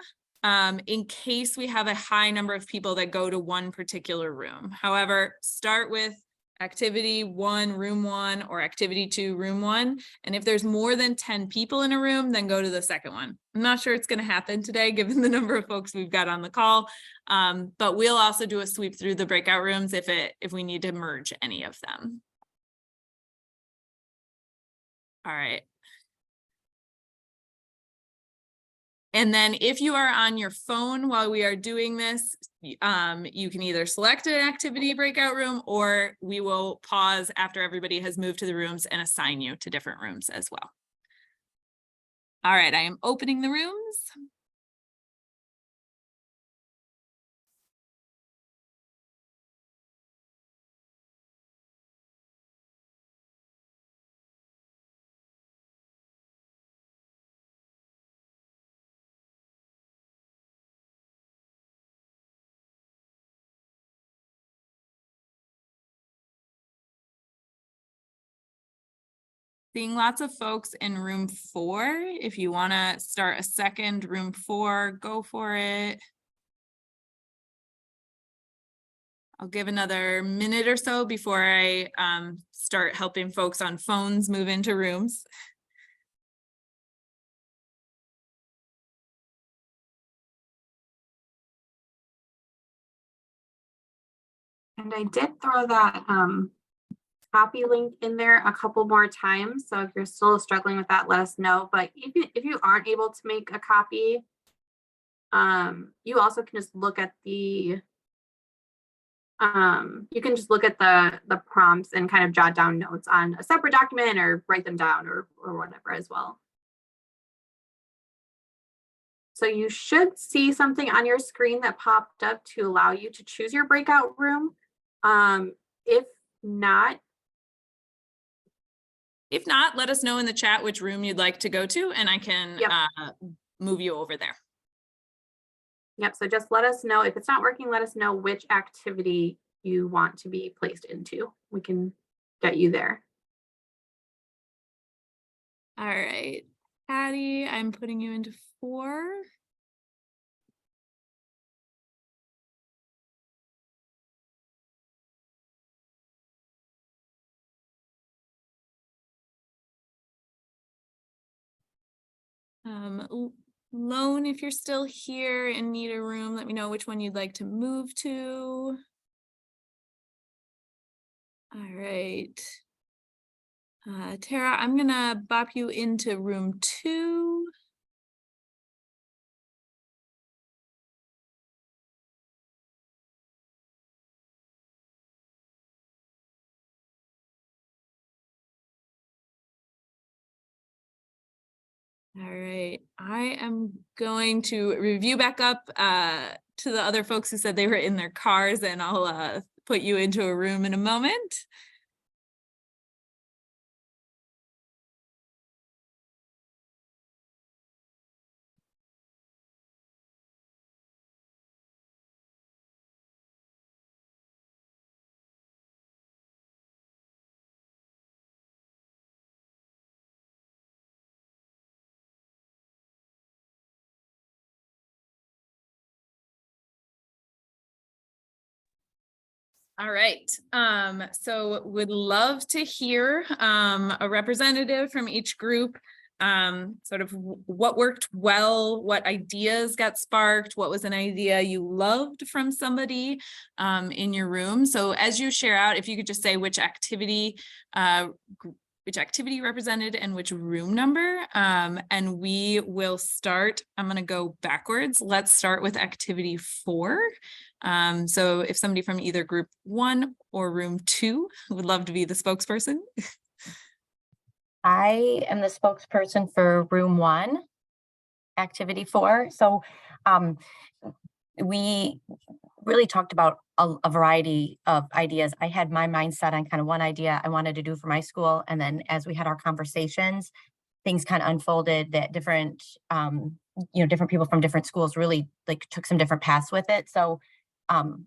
in case we have a high number of people that go to one particular room. However, start with activity 1, room 1, or activity 2, room 1. And if there's more than 10 people in a room, then go to the second one. I'm not sure it's going to happen today, given the number of folks we've got on the call. But we'll also do a sweep through the breakout rooms if we need to merge any of them. All right. And then if you are on your phone while we are doing this, you can either select an activity breakout room, or we will pause after everybody has moved to the rooms and assign you to different rooms as well. All right, I am opening the rooms. Seeing lots of folks in room 4. If you want to start a second room 4, go for it. I'll give another minute or so before I start helping folks on phones move into rooms. And I did throw that copy link in there a couple more times. So if you're still struggling with that, let us know. But if you aren't able to make a copy, you also can just look at the the prompts and kind of jot down notes on a separate document or write them down or whatever as well. So you should see something on your screen that popped up to allow you to choose your breakout room. If not, let us know in the chat which room you'd like to go to, and I can move you over there. Yep, so just let us know. If it's not working, let us know which activity you want to be placed into. We can get you there. All right, Patty, I'm putting you into 4. Lone, if you're still here and need a room, let me know which one you'd like to move to. All right. Tara, I'm gonna bop you into room 2. All right, I am going to review back up to the other folks who said they were in their cars, and I'll put you into a room in a moment. All right, so would love to hear a representative from each group, sort of what worked well, what ideas got sparked, what was an idea you loved from somebody in your room. So as you share out, if you could just say which activity represented and which room number, and we will start. I'm going to go backwards. Let's start with activity 4. So if somebody from either group 1 or room 2 would love to be the spokesperson. I am the spokesperson for room 1, activity 4. So we really talked about a variety of ideas. I had my mindset on kind of one idea I wanted to do for my school. And then as we had our conversations, things kind of unfolded that different, different people from different schools really took some different paths with it. So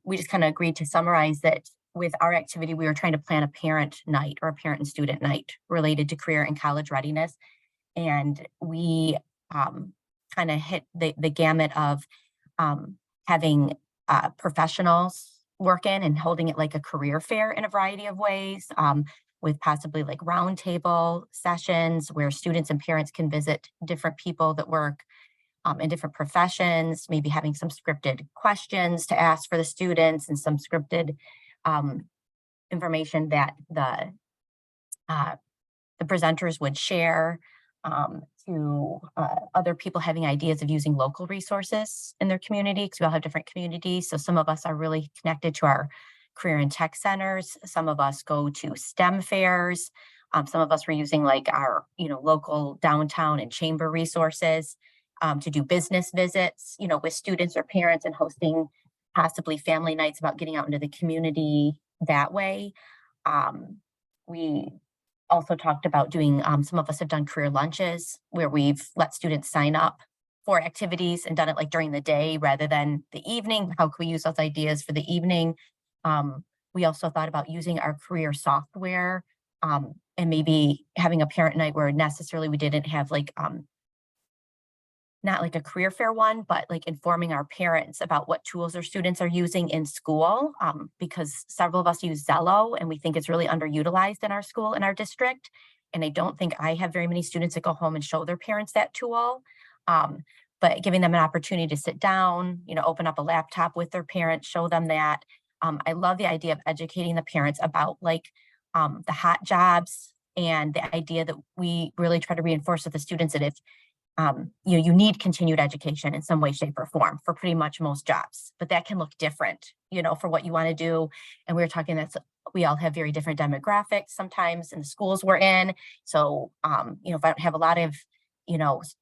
we just kind of agreed to summarize that with our activity, we were trying to plan a parent night or a parent and student night related to career and college readiness. And we kind of hit the gamut of having professionals work in and holding it like a career fair in a variety of ways, with possibly like roundtable sessions where students and parents can visit different people that work in different professions, maybe having some scripted questions to ask for the students and some scripted information that the presenters would share to other people having ideas of using local resources in their community, because we all have different communities. So some of us are really connected to our career and tech centers. Some of us go to STEM fairs. Some of us were using like our local downtown and chamber resources to do business visits, with students or parents, and hosting possibly family nights about getting out into the community that way. We also talked about doing, some of us have done career lunches where we've let students sign up for activities and done it like during the day rather than the evening. How can we use those ideas for the evening? We also thought about using our career software and maybe having a parent night where necessarily we didn't have like, not like a career fair one, but like informing our parents about what tools their students are using in school, because several of us use Zello and we think it's really underutilized in our school, in our district. And I don't think I have very many students that go home and show their parents that tool. But giving them an opportunity to sit down, open up a laptop with their parents, show them that. I love the idea of educating the parents about like the hot jobs, and the idea that we really try to reinforce with the students that if you need continued education in some way, shape, or form for pretty much most jobs, but that can look different, for what you want to do. And we were talking that we all have very different demographics sometimes in the schools we're in. So, if I don't have a lot of,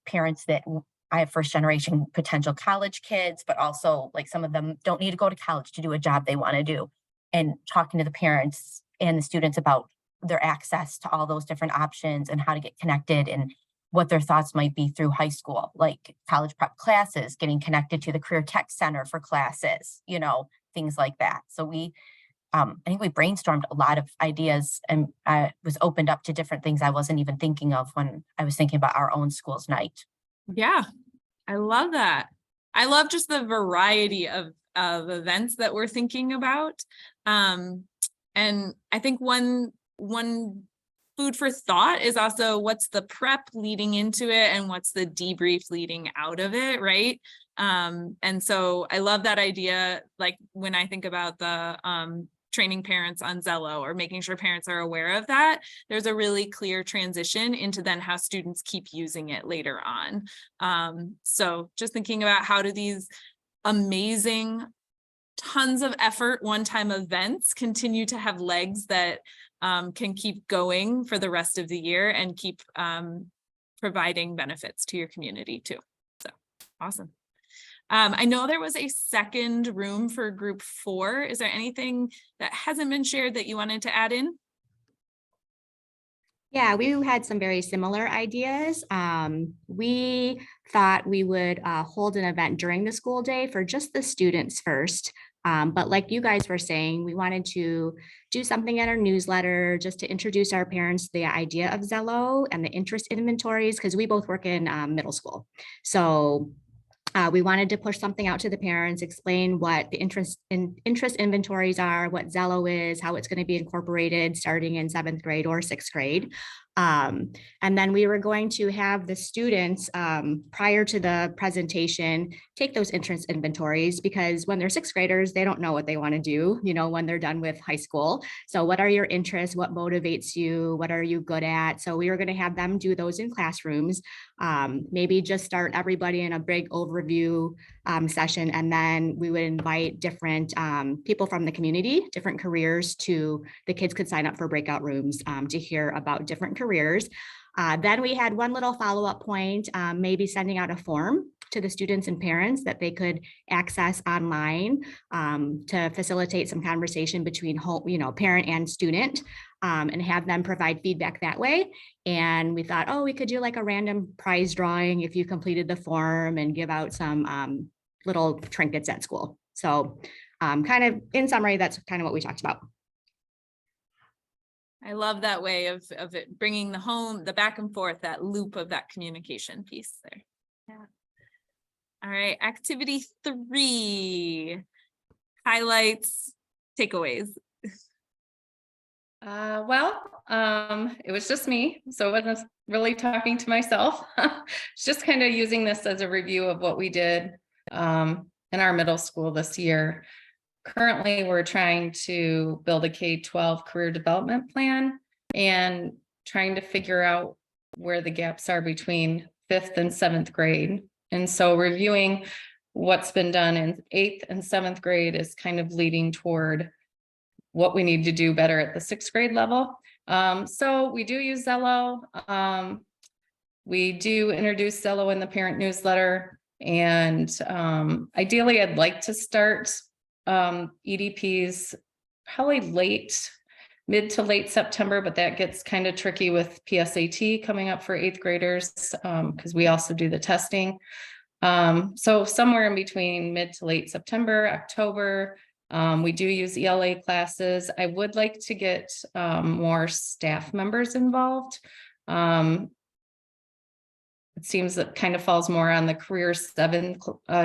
parents that I have first generation potential college kids, but also like some of them don't need to go to college to do a job they want to do, and talking to the parents and the students about their access to all those different options and how to get connected and what their thoughts might be through high school, like college prep classes, getting connected to the Career Tech Center for classes, things like that. So I think we brainstormed a lot of ideas, and I was opened up to different things I wasn't even thinking of when I was thinking about our own school's night. Yeah, I love that. I love just the variety of events that we're thinking about. And I think one food for thought is also what's the prep leading into it and what's the debrief leading out of it, right? And so I love that idea. Like when I think about the training parents on Zello or making sure parents are aware of that, there's a really clear transition into then how students keep using it later on. So just thinking about how do these amazing, tons of effort, one-time events continue to have legs that can keep going for the rest of the year and keep providing benefits to your community too. So awesome. I know there was a second room for group 4. Is there anything that hasn't been shared that you wanted to add in? Yeah, we had some very similar ideas. We thought we would hold an event during the school day for just the students first. But like you guys were saying, we wanted to do something in our newsletter just to introduce our parents to the idea of Zello and the interest inventories, because we both work in middle school. So we wanted to push something out to the parents, explain what the interest inventories are, what Zello is, how it's going to be incorporated starting in 7th grade or 6th grade. And then we were going to have the students prior to the presentation take those interest inventories, because when they're 6th graders, they don't know what they want to do, when they're done with high school. So what are your interests? What motivates you? What are you good at? So we were going to have them do those in classrooms, maybe just start everybody in a big overview session. And then we would invite different people from the community, different careers, to the kids could sign up for breakout rooms to hear about different careers. Then we had one little follow-up point, maybe sending out a form to the students and parents that they could access online to facilitate some conversation between parent and student, and have them provide feedback that way. And we thought, we could do like a random prize drawing if you completed the form, and give out some little trinkets at school. So kind of in summary, that's kind of what we talked about. I love that way of it bringing the back and forth, that loop of that communication piece there. Yeah. All right, activity 3, highlights, takeaways. It was just me, so I wasn't really talking to myself. It's just kind of using this as a review of what we did in our middle school this year. Currently, we're trying to build a K-12 career development plan and trying to figure out where the gaps are between 5th and 7th grade. And so reviewing what's been done in 8th and 7th grade is kind of leading toward what we need to do better at the 6th grade level. So we do use Zello. We do introduce Zello in the parent newsletter. And ideally, I'd like to start EDPs probably mid to late September, but that gets kind of tricky with PSAT coming up for 8th graders because we also do the testing. So somewhere in between mid to late September, October, We do use ELA classes. I would like to get more staff members involved. It seems that kind of falls more on the career 7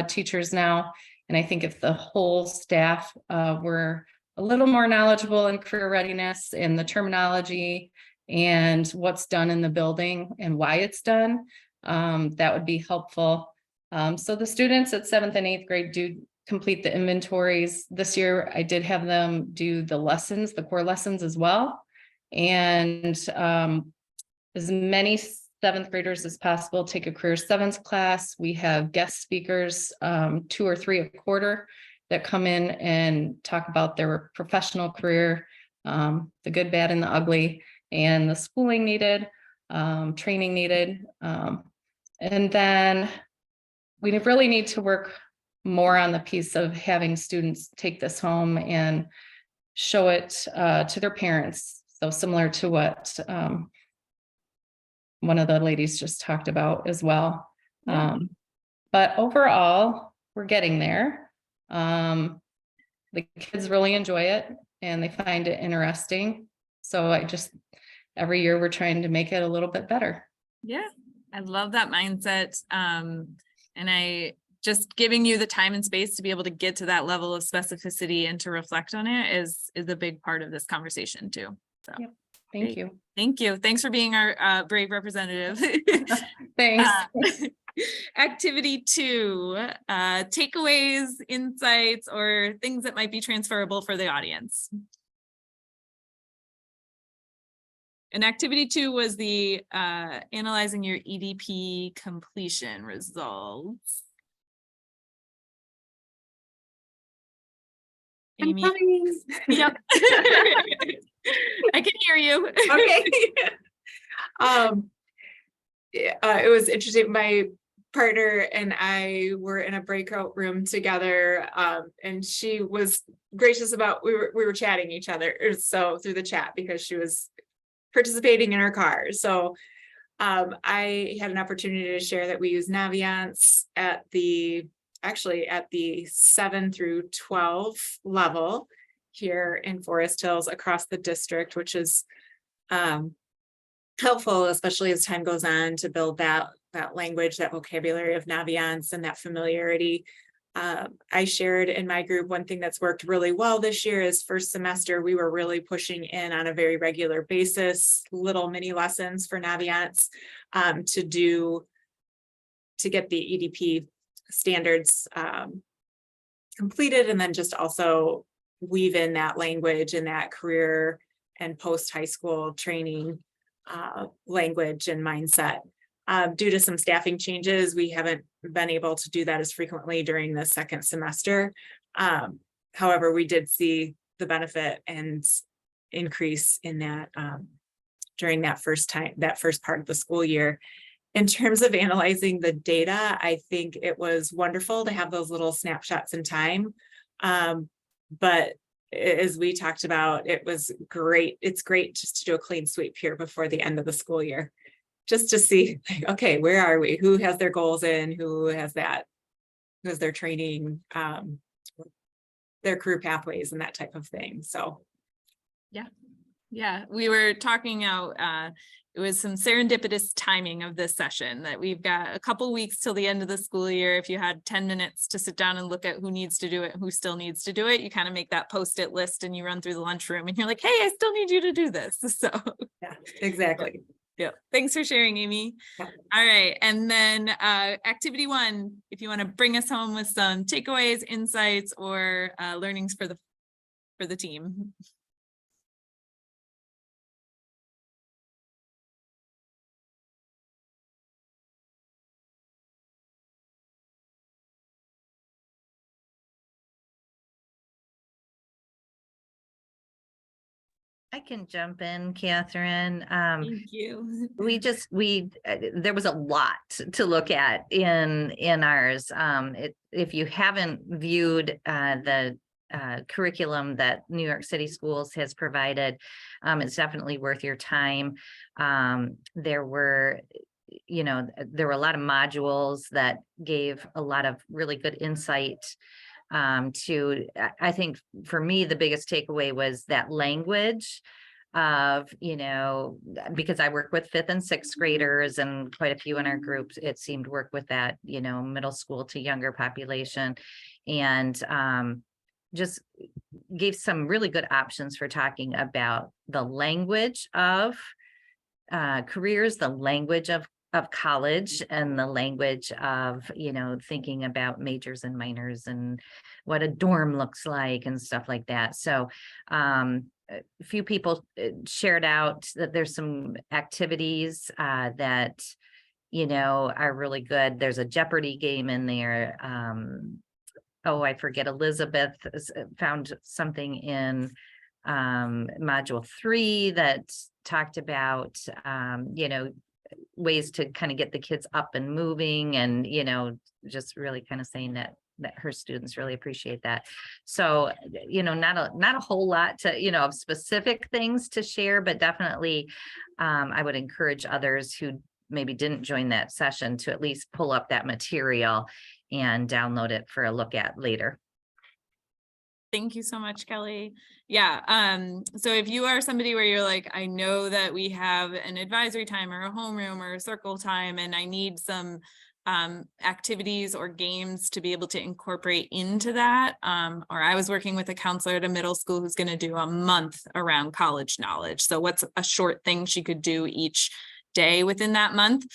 teachers now. And I think if the whole staff were a little more knowledgeable in career readiness and the terminology and what's done in the building and why it's done, that would be helpful. So the students at 7th and 8th grade do complete the inventories. This year, I did have them do the lessons, the core lessons as well. And as many 7th graders as possible take a career 7s class. We have guest speakers, 2 or 3 a quarter, that come in and talk about their professional career, the good, bad, and the ugly, and the schooling needed, training needed. And then we really need to work more on the piece of having students take this home and show it to their parents. So similar to what one of the ladies just talked about as well. Yeah. But overall, we're getting there. The kids really enjoy it and they find it interesting. So every year we're trying to make it a little bit better. Yeah, I love that mindset. And I just giving you the time and space to be able to get to that level of specificity and to reflect on it is a big part of this conversation too. So Yep. Thank you. Thank you. Thanks for being our brave representative. Thanks. Activity 2, takeaways, insights, or things that might be transferable for the audience. And activity 2 was the analyzing your EDP completion results. Amy. Yep. I can hear you. Okay. It was interesting. My partner and I were in a breakout room together, and she was gracious about we were chatting each other so through the chat because she was participating in her car. So I had an opportunity to share that we use Naviance at the 7 through 12 level here in Forest Hills across the district, which is helpful, especially as time goes on, to build that language, that vocabulary of Naviance and that familiarity. I shared in my group one thing that's worked really well this year is first semester, we were really pushing in on a very regular basis, little mini lessons for Naviance to get the EDP standards completed, and then just also weave in that language and that career and post high school training language and mindset. Due to some staffing changes, we haven't been able to do that as frequently during the second semester. However, we did see the benefit and increase in that during that first part of the school year. In terms of analyzing the data, I think it was wonderful to have those little snapshots in time. But as we talked about, it was great. It's great just to do a clean sweep here before the end of the school year, just to see, okay, where are we? Who has their goals in? Who has their training, their career pathways and that type of thing. So. Yeah, we were talking out, it was some serendipitous timing of this session that we've got a couple weeks till the end of the school year. If you had 10 minutes to sit down and look at who needs to do it, who still needs to do it, you kind of make that post-it list and you run through the lunchroom and you're like, hey, I still need you to do this. So Yeah, exactly. Yeah. Thanks for sharing, Amy. Yeah. All right. And then activity 1, if you want to bring us home with some takeaways, insights, or learnings for the team. I can jump in, Catherine. Thank you. There was a lot to look at in ours. If you haven't viewed the curriculum that New York City Schools has provided, it's definitely worth your time. There were a lot of modules that gave a lot of really good insight I think for me, the biggest takeaway was that language of, because I work with 5th and 6th graders and quite a few in our groups, it seemed work with that, middle school to younger population, and just gave some really good options for talking about the language of careers, the language of college, and the language of, thinking about majors and minors and what a dorm looks like and stuff like that. So a few people shared out that there's some activities that, are really good. There's a Jeopardy game in there. Oh, I forget, Elizabeth found something in module 3 that talked about, ways to kind of get the kids up and moving, and, just really kind of saying that her students really appreciate that. So, not a whole lot to, of specific things to share, but definitely I would encourage others who maybe didn't join that session to at least pull up that material and download it for a look at later. Thank you so much, Kelly. Yeah. So if you are somebody where you're like, I know that we have an advisory time or a homeroom or a circle time, and I need some activities or games to be able to incorporate into that. Or I was working with a counselor at a middle school who's going to do a month around college knowledge. So what's a short thing she could do each day within that month?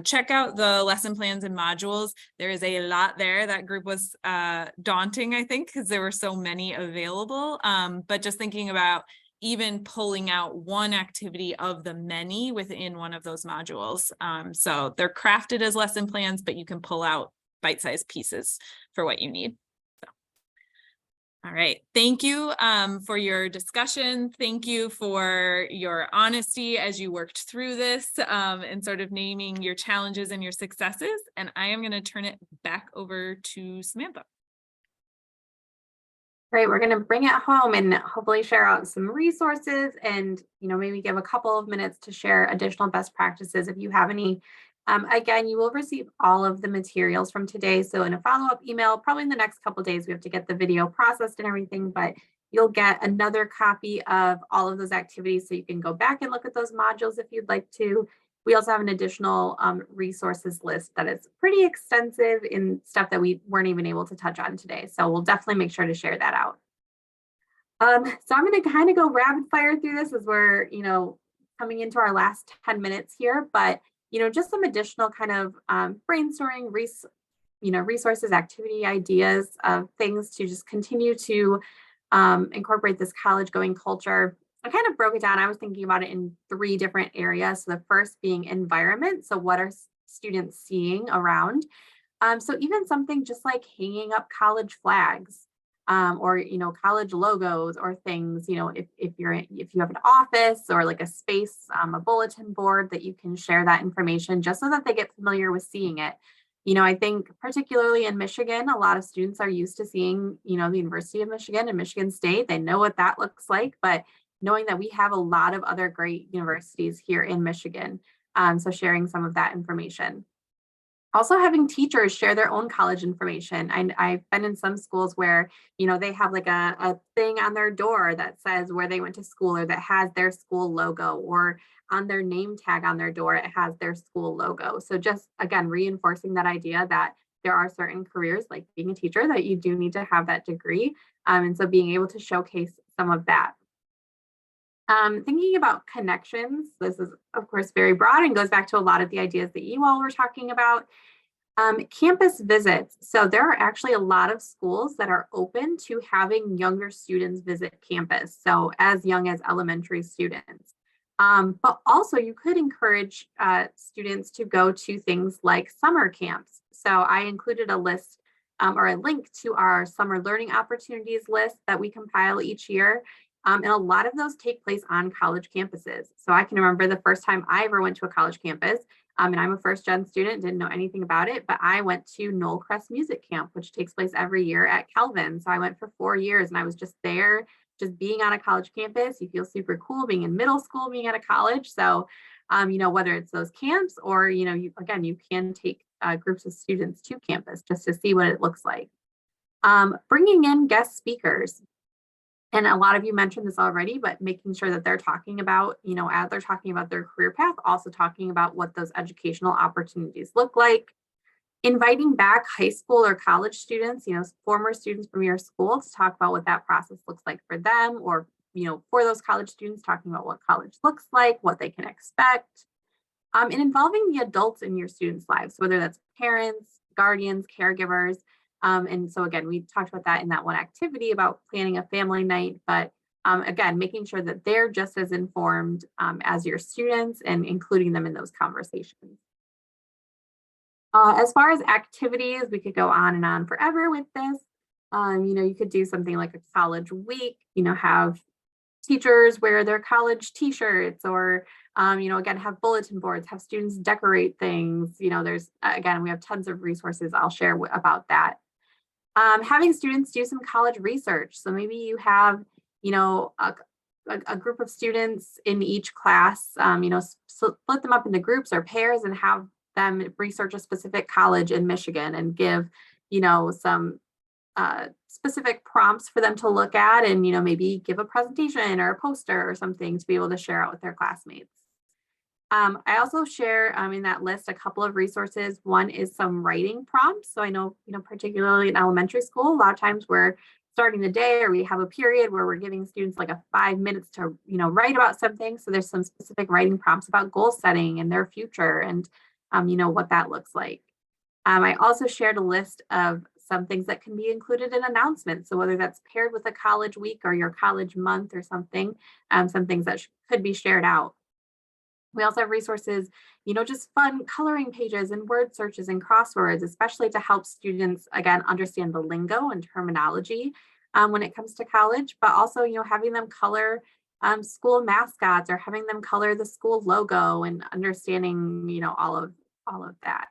Check out the lesson plans and modules. There is a lot there. That group was daunting, I think, because there were so many available. But just thinking about even pulling out one activity of the many within one of those modules. So they're crafted as lesson plans, but you can pull out bite-sized pieces for what you need. All right. Thank you for your discussion. Thank you for your honesty as you worked through this and sort of naming your challenges and your successes. And I am going to turn it back over to Samantha. Great. We're going to bring it home and hopefully share out some resources and, maybe give a couple of minutes to share additional best practices if you have any. Again, you will receive all of the materials from today. So in a follow-up email, probably in the next couple of days, we have to get the video processed and everything, but you'll get another copy of all of those activities so you can go back and look at those modules if you'd like to. We also have an additional resources list that is pretty extensive in stuff that we weren't even able to touch on today. So we'll definitely make sure to share that out. So I'm going to kind of go rapid fire through this as we're, coming into our last 10 minutes here, but just some additional kind of brainstorming, resources, activity ideas of things to just continue to incorporate this college going culture. I kind of broke it down. I was thinking about it in 3 different areas. So the first being environment. So what are students seeing around? So even something just like hanging up college flags or, college logos or things, if you have an office or like a space, a bulletin board that you can share that information just so that they get familiar with seeing it. I think particularly in Michigan, a lot of students are used to seeing, the University of Michigan and Michigan State. They know what that looks like, but knowing that we have a lot of other great universities here in Michigan. So sharing some of that information. Also having teachers share their own college information. I've been in some schools where, they have like a thing on their door that says where they went to school or that has their school logo, or on their name tag on their door, it has their school logo. So just, again, reinforcing that idea that there are certain careers like being a teacher that you do need to have that degree. And so being able to showcase some of that. Thinking about connections, this is, of course, very broad and goes back to a lot of the ideas that you all were talking about. Campus visits. So there are actually a lot of schools that are open to having younger students visit campus. So as young as elementary students. But also you could encourage students to go to things like summer camps. So I included a list or a link to our summer learning opportunities list that we compile each year. And a lot of those take place on college campuses. So I can remember the first time I ever went to a college campus, and I'm a first-gen student, didn't know anything about it, but I went to Knollcrest Music Camp, which takes place every year at Calvin. So I went for 4 years and I was just there, just being on a college campus. You feel super cool being in middle school, being at a college. So, whether it's those camps or, you can take groups of students to campus just to see what it looks like. Bringing in guest speakers. And a lot of you mentioned this already, but making sure that they're talking about, as they're talking about their career path, also talking about what those educational opportunities look like. Inviting back high school or college students, former students from your school to talk about what that process looks like for them, or, for those college students, talking about what college looks like, what they can expect. And involving the adults in your students' lives, whether that's parents, guardians, caregivers. And so again, we talked about that in that one activity about planning a family night, but again, making sure that they're just as informed as your students and including them in those conversations. As far as activities, we could go on and on forever with this. You could do something like a college week, have teachers wear their college t-shirts, or again, have bulletin boards, have students decorate things. There's, again, we have tons of resources I'll share about that. Having students do some college research. So maybe you have, a group of students in each class, split them up into groups or pairs and have them research a specific college in Michigan and give, some specific prompts for them to look at, and maybe give a presentation or a poster or something to be able to share out with their classmates. I also share in that list a couple of resources. One is some writing prompts. So I know, particularly in elementary school, a lot of times we're starting the day or we have a period where we're giving students like 5 minutes to, write about something. So there's some specific writing prompts about goal setting and their future and, what that looks like. I also shared a list of some things that can be included in announcements. So whether that's paired with a college week or your college month or something, some things that could be shared out. We also have resources, just fun coloring pages and word searches and crosswords, especially to help students, again, understand the lingo and terminology when it comes to college, but also, having them color school mascots or having them color the school logo and understanding, all of that.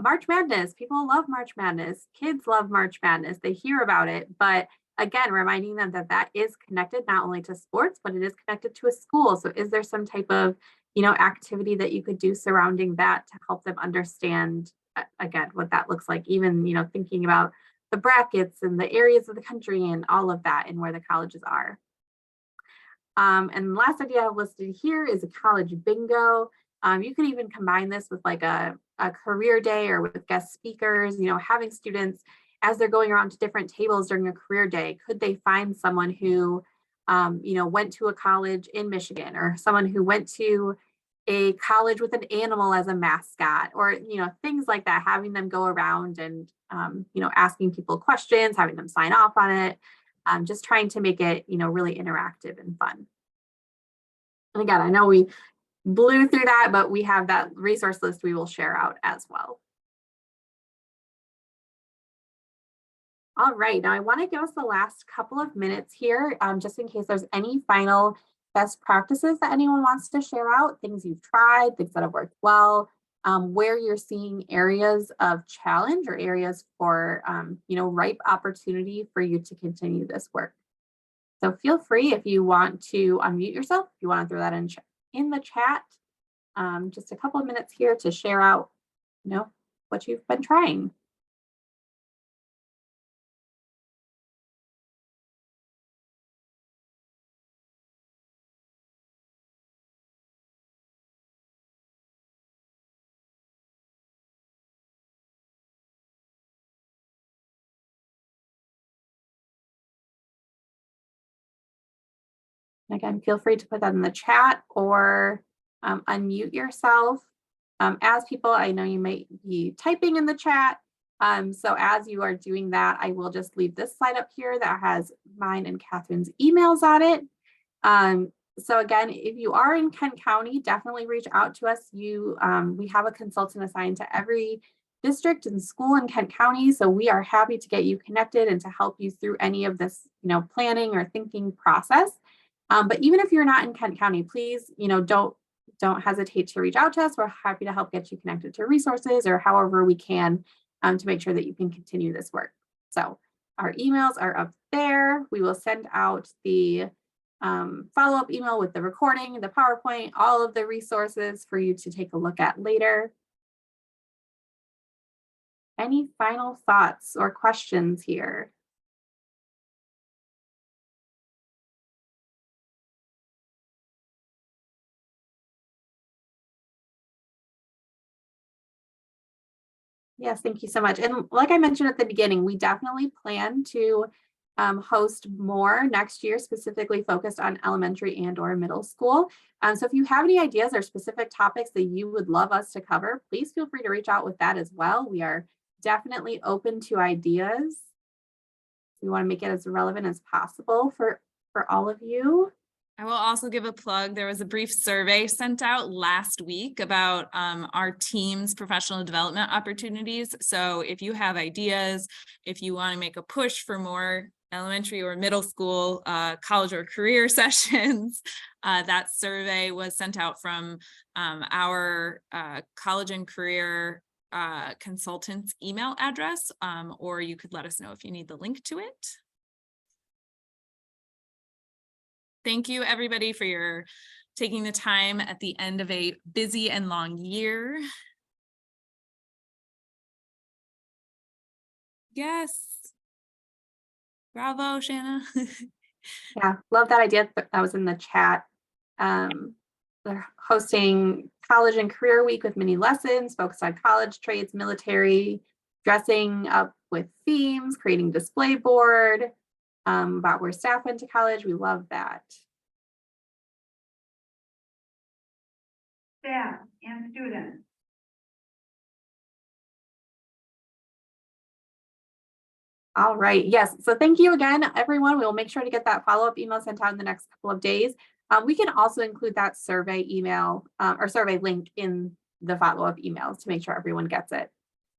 March Madness, people love March Madness. Kids love March Madness. They hear about it, but again, reminding them that that is connected not only to sports, but it is connected to a school. So is there some type of, activity that you could do surrounding that to help them understand, again, what that looks like, even, thinking about the brackets and the areas of the country and all of that and where the colleges are. And the last idea I've listed here is a college bingo. You could even combine this with like a career day or with guest speakers, having students as they're going around to different tables during a career day, could they find someone who, went to a college in Michigan, or someone who went to a college with an animal as a mascot, or, things like that, having them go around and, asking people questions, having them sign off on it, just trying to make it, really interactive and fun. And again, I know we blew through that, but we have that resource list we will share out as well. All right, now I want to give us the last couple of minutes here, just in case there's any final best practices that anyone wants to share out, things you've tried, things that have worked well, where you're seeing areas of challenge or areas for, ripe opportunity for you to continue this work. So feel free if you want to unmute yourself, if you want to throw that in the chat, just a couple of minutes here to share out, what you've been trying. Again, feel free to put that in the chat or unmute yourself. As people, I know you might be typing in the chat. So as you are doing that, I will just leave this slide up here that has mine and Catherine's emails on it. So again, if you are in Kent County, definitely reach out to us. We have a consultant assigned to every district and school in Kent County. So we are happy to get you connected and to help you through any of this, planning or thinking process. But even if you're not in Kent County, please, don't hesitate to reach out to us. We're happy to help get you connected to resources or however we can to make sure that you can continue this work. So our emails are up there. We will send out the follow-up email with the recording, the PowerPoint, all of the resources for you to take a look at later. Any final thoughts or questions here? Yes, thank you so much. And like I mentioned at the beginning, we definitely plan to host more next year, specifically focused on elementary and or middle school. So if you have any ideas or specific topics that you would love us to cover, please feel free to reach out with that as well. We are definitely open to ideas. We want to make it as relevant as possible for all of you. I will also give a plug. There was a brief survey sent out last week about our team's professional development opportunities. So if you have ideas, if you want to make a push for more elementary or middle school, college or career sessions, that survey was sent out from our college and career consultants email address, or you could let us know if you need the link to it. Thank you, everybody, for your taking the time at the end of a busy and long year. Yes. Bravo, Shanna. Yeah, love that idea. That was in the chat. They're hosting College and Career Week with mini lessons focused on college, trades, military, dressing up with themes, creating display board, about where staff went to college. We love that. Staff and students. All right. Yes. So thank you again, everyone. We will make sure to get that follow-up email sent out in the next couple of days. We can also include that survey email or survey link in the follow-up emails to make sure everyone gets it.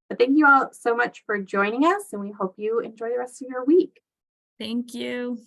But thank you all so much for joining us, and we hope you enjoy the rest of your week. Thank you.